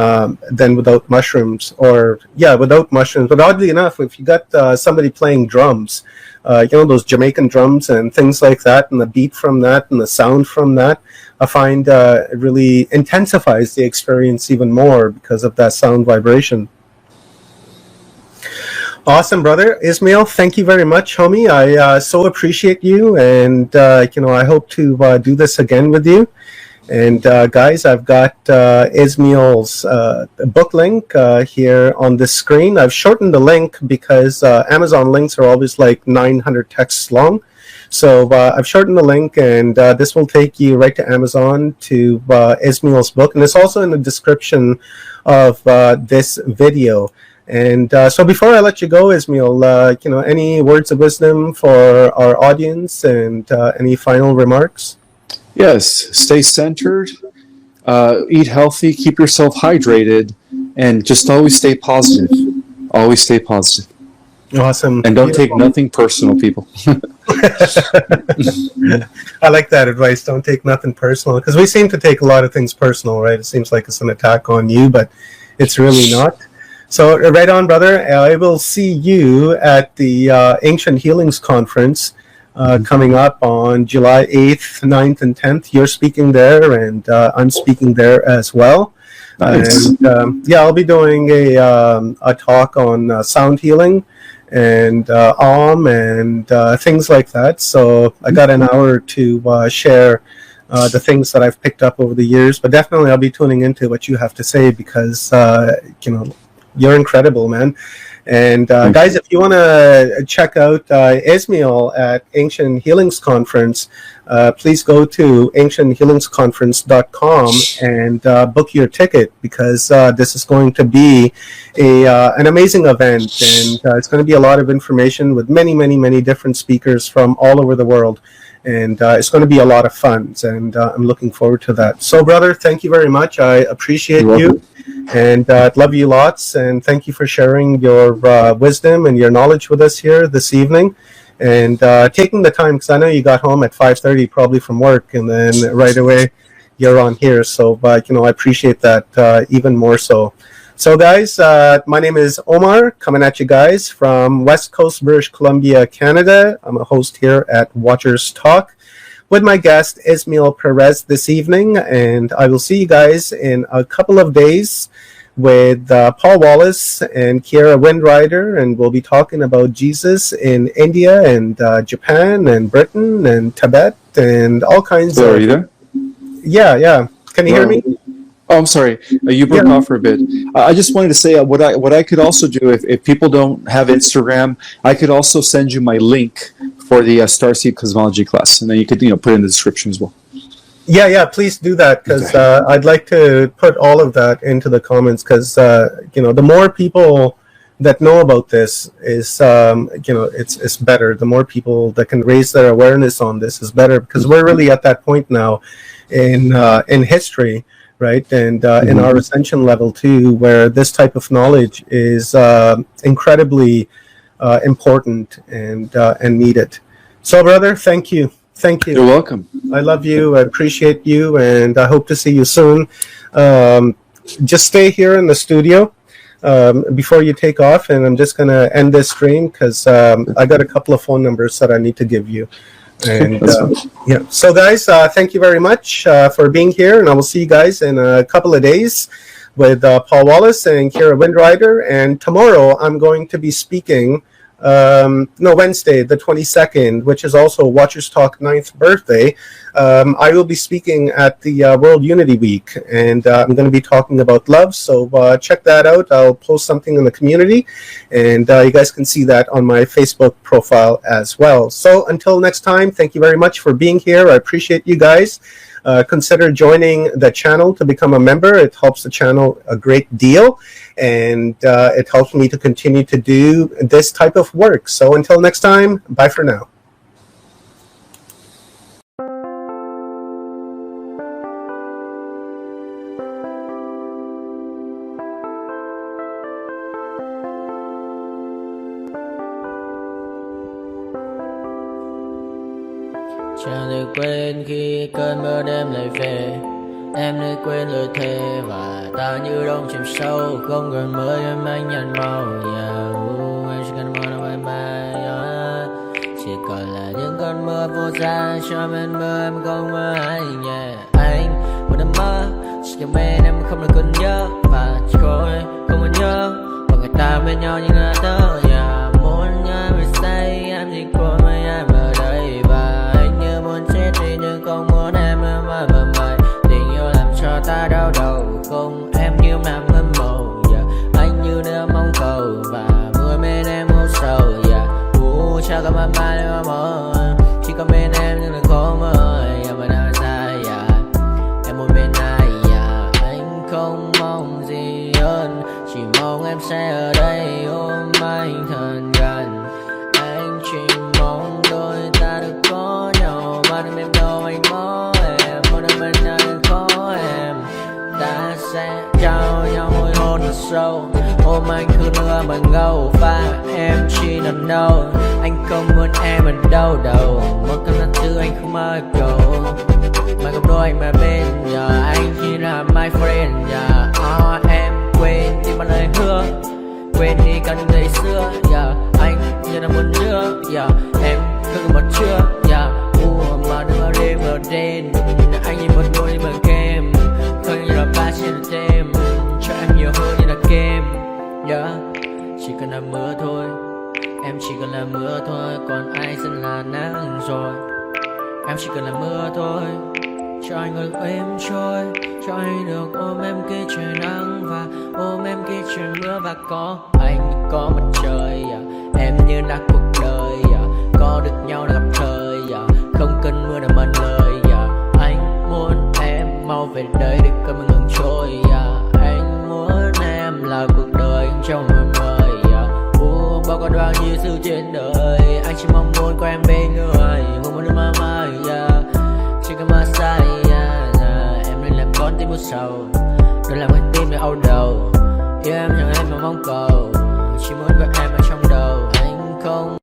without mushrooms, or without mushrooms. But oddly enough, if you got somebody playing drums, those Jamaican drums and things like that, and the beat from that and the sound from that, I find it really intensifies the experience even more because of that sound vibration. Awesome, brother. Ismael, thank you very much, homie. I so appreciate you, and I hope to do this again with you. And guys, I've got Ismael's book link here on the screen. I've shortened the link because Amazon links are always like 900 texts long. So I've shortened the link, and this will take you right to Amazon to Ismael's book. And it's also in the description of this video. And so before I let you go, Ismael, any words of wisdom for our audience, and any final remarks? Yes, stay centered, eat healthy, keep yourself hydrated, and just always stay positive. Always stay positive. Awesome. And don't take nothing personal, people. I like that advice. Don't take nothing personal, because we seem to take a lot of things personal, right? It seems like it's an attack on you, but it's really not. So right on, brother. I will see you at the Ancient Healings Conference coming up on July 8th, 9th, and 10th. You're speaking there, and I'm speaking there as well. Nice. And I'll be doing a talk on sound healing and and things like that. So I got an hour to share the things that I've picked up over the years. But definitely I'll be tuning into what you have to say, because you're incredible, man. And guys, if you want to check out Ismael at Ancient Healings Conference, please go to ancienthealingsconference.com and book your ticket, because this is going to be an amazing event, and it's going to be a lot of information with many, many, many different speakers from all over the world. And it's going to be a lot of fun, and I'm looking forward to that. So, brother, thank you very much. I appreciate you, and love you lots. And thank you for sharing your wisdom and your knowledge with us here this evening, and taking the time, because I know you got home at 5:30 probably from work, and then right away you're on here. So, I appreciate that even more so. So, guys, my name is Omar, coming at you guys from West Coast, British Columbia, Canada. I'm a host here at Watchers Talk with my guest, Ismael Perez, this evening. And I will see you guys in a couple of days with Paul Wallace and Kiera Windrider, and we'll be talking about Jesus in India and Japan and Britain and Tibet and all kinds Hello, of... are you there? Yeah. Can you hear me? Oh, I'm sorry. You broke off for a bit. I just wanted to say what I could also do, if people don't have Instagram, I could also send you my link for the Starseed Cosmology class, and then you could put it in the description as well. Yeah, please do that, because I'd like to put all of that into the comments, because the more people that know about this is it's better. The more people that can raise their awareness on this is better, because we're really at that point now in history, right, and in our ascension level too, where this type of knowledge is incredibly important and needed. So, brother, thank you. You're welcome. I love you. I appreciate you, and I hope to see you soon. Just stay here in the studio before you take off, and I'm just going to end this stream, because I got a couple of phone numbers that I need to give you. And so guys, thank you very much for being here, and I will see you guys in a couple of days with Paul Wallace and Kiera Windrider. And tomorrow I'm going to be speaking Wednesday the 22nd, which is also Watchers Talk 9th birthday. I will be speaking at the World Unity Week, and I'm going to be talking about love, so check that out. I'll post something in the community, and you guys can see that on my Facebook profile as well. So until next time, thank you very much for being here. I appreciate you guys. Consider joining the channel to become a member. It helps the channel a great deal, and it helps me to continue to do this type of work. So until next time, bye for now. Chẳng thể quên khi cơn mưa đêm lại về. Em đã quên lời thề và ta như đông chìm sâu. Không còn mơ em anh nhạt màu. Em chỉ cần mơ đâu bye bye. Chỉ còn là những cơn mưa vô giá cho bên mơ em không mơ anh. Anh một đêm mơ chỉ cần bên em không được cần nhớ và chỉ có em không còn nhớ và người ta bên nhau như là tớ. Muốn nhớ về say em chỉ có mấy em ở đây và anh như muốn chết đi nhưng không muốn em mơ mày. Tình yêu làm cho ta đau đầu không em như làm ngân màu. Anh như đêm mong cầu và mưa bên em u sầu. Chắc có mà mai em mơ chỉ có bên em nhưng là khó mơ. Mà đang sai em một bên ai anh không mong gì hơn chỉ mong em sẽ ở đây ôm anh thật gần. Anh chỉ mong đôi ta được có nhau mà đừng em đâu anh có em một đêm bên anh có em. Ta sẽ trao nhau môi hôn thật sâu ôm anh cứ mưa mà ngâu và em chỉ nằm đâu. Anh không muốn em ở đâu đâu một cơn gió thứ anh không mơ cầu mà gặp đôi anh mà bên anh chỉ là my friend em quên đi bao lời hứa quên đi cả những ngày xưa anh như là muốn nhớ em không một chưa mà đừng bao đêm ở đêm anh như một đôi đi bằng kem không như là ba trên đêm cho em nhiều hơn như là kem chỉ cần là mưa thôi. Em chỉ cần là mưa thôi, còn ai sẽ là nắng rồi. Em chỉ cần là mưa thôi, cho anh ngồi êm trôi, cho anh được ôm em khi trời nắng và ôm em khi trời mưa và có anh có mặt trời. Em như là cuộc đời, có được nhau là gặp thời, không cần mưa để mất lời. Anh muốn em mau về đây để cơn mưa ngừng trôi. Anh muốn em là cuộc đời trong mưa mời. Bao con bao nhiêu sự trên đời anh chỉ mong muốn có em bên người không muốn được mơ mơ chỉ cần mơ sai em nên làm con tim u sầu đừng làm con tim để âu đầu yêu em chẳng em mà mong cầu chỉ muốn có em ở trong đầu anh không.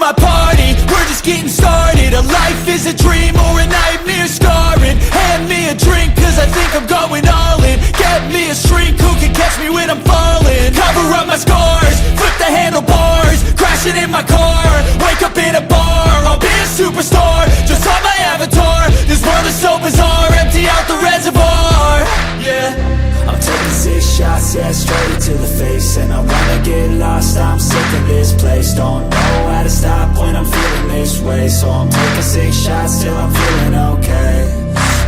my party, we're just getting started. A life is a dream or a nightmare scarring. Hand me a drink cause I think I'm going all in. Get me a shrink who can catch me when I'm falling. Cover up my scars, flip the handlebars, crashing in my car, wake up in a bar. I'll be a superstar, just on my avatar. This world is so bizarre, empty out the reservoir. Yeah, I'm taking 6 shots, yeah, straight to the face. And I wanna get lost, I'm sick of this place. Don't know how to stop when I'm feeling this way. So I'm taking 6 shots till I'm feeling okay.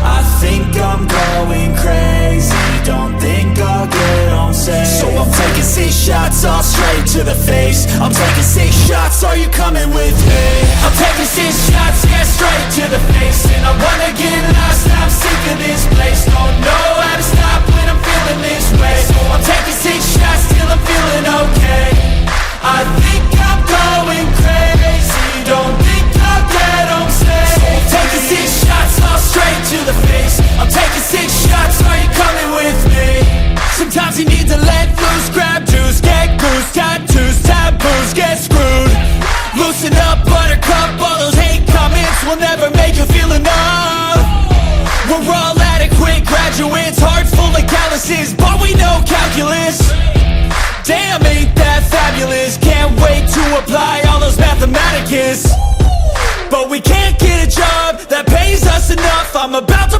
I think I'm going crazy, don't think I'll get on safe. So I'm taking 6 shots, all straight to the face. I'm taking 6 shots, are you coming with me? I'm taking 6 shots, yeah, straight to the face. And I wanna get lost, I'm sick of this place. Don't know how to stop when I'm feeling this way. So I'm taking 6 shots till I'm feeling okay. I think I'm going crazy, don't think I'll get on safe. So I'm taking 6 shots, all straight to the face. I'm taking 6 shots, are you coming with me? Sometimes you need to let loose, grab juice, get goose, tattoos, taboos, get screwed. Loosen up, buttercup, all those hate comments will never make you feel enough. We're all adequate graduates, hearts full of calluses, but we know calculus. Damn, ain't that fabulous? Can't wait to apply all those mathematicus. But we can't get a job that pays us enough. I'm about to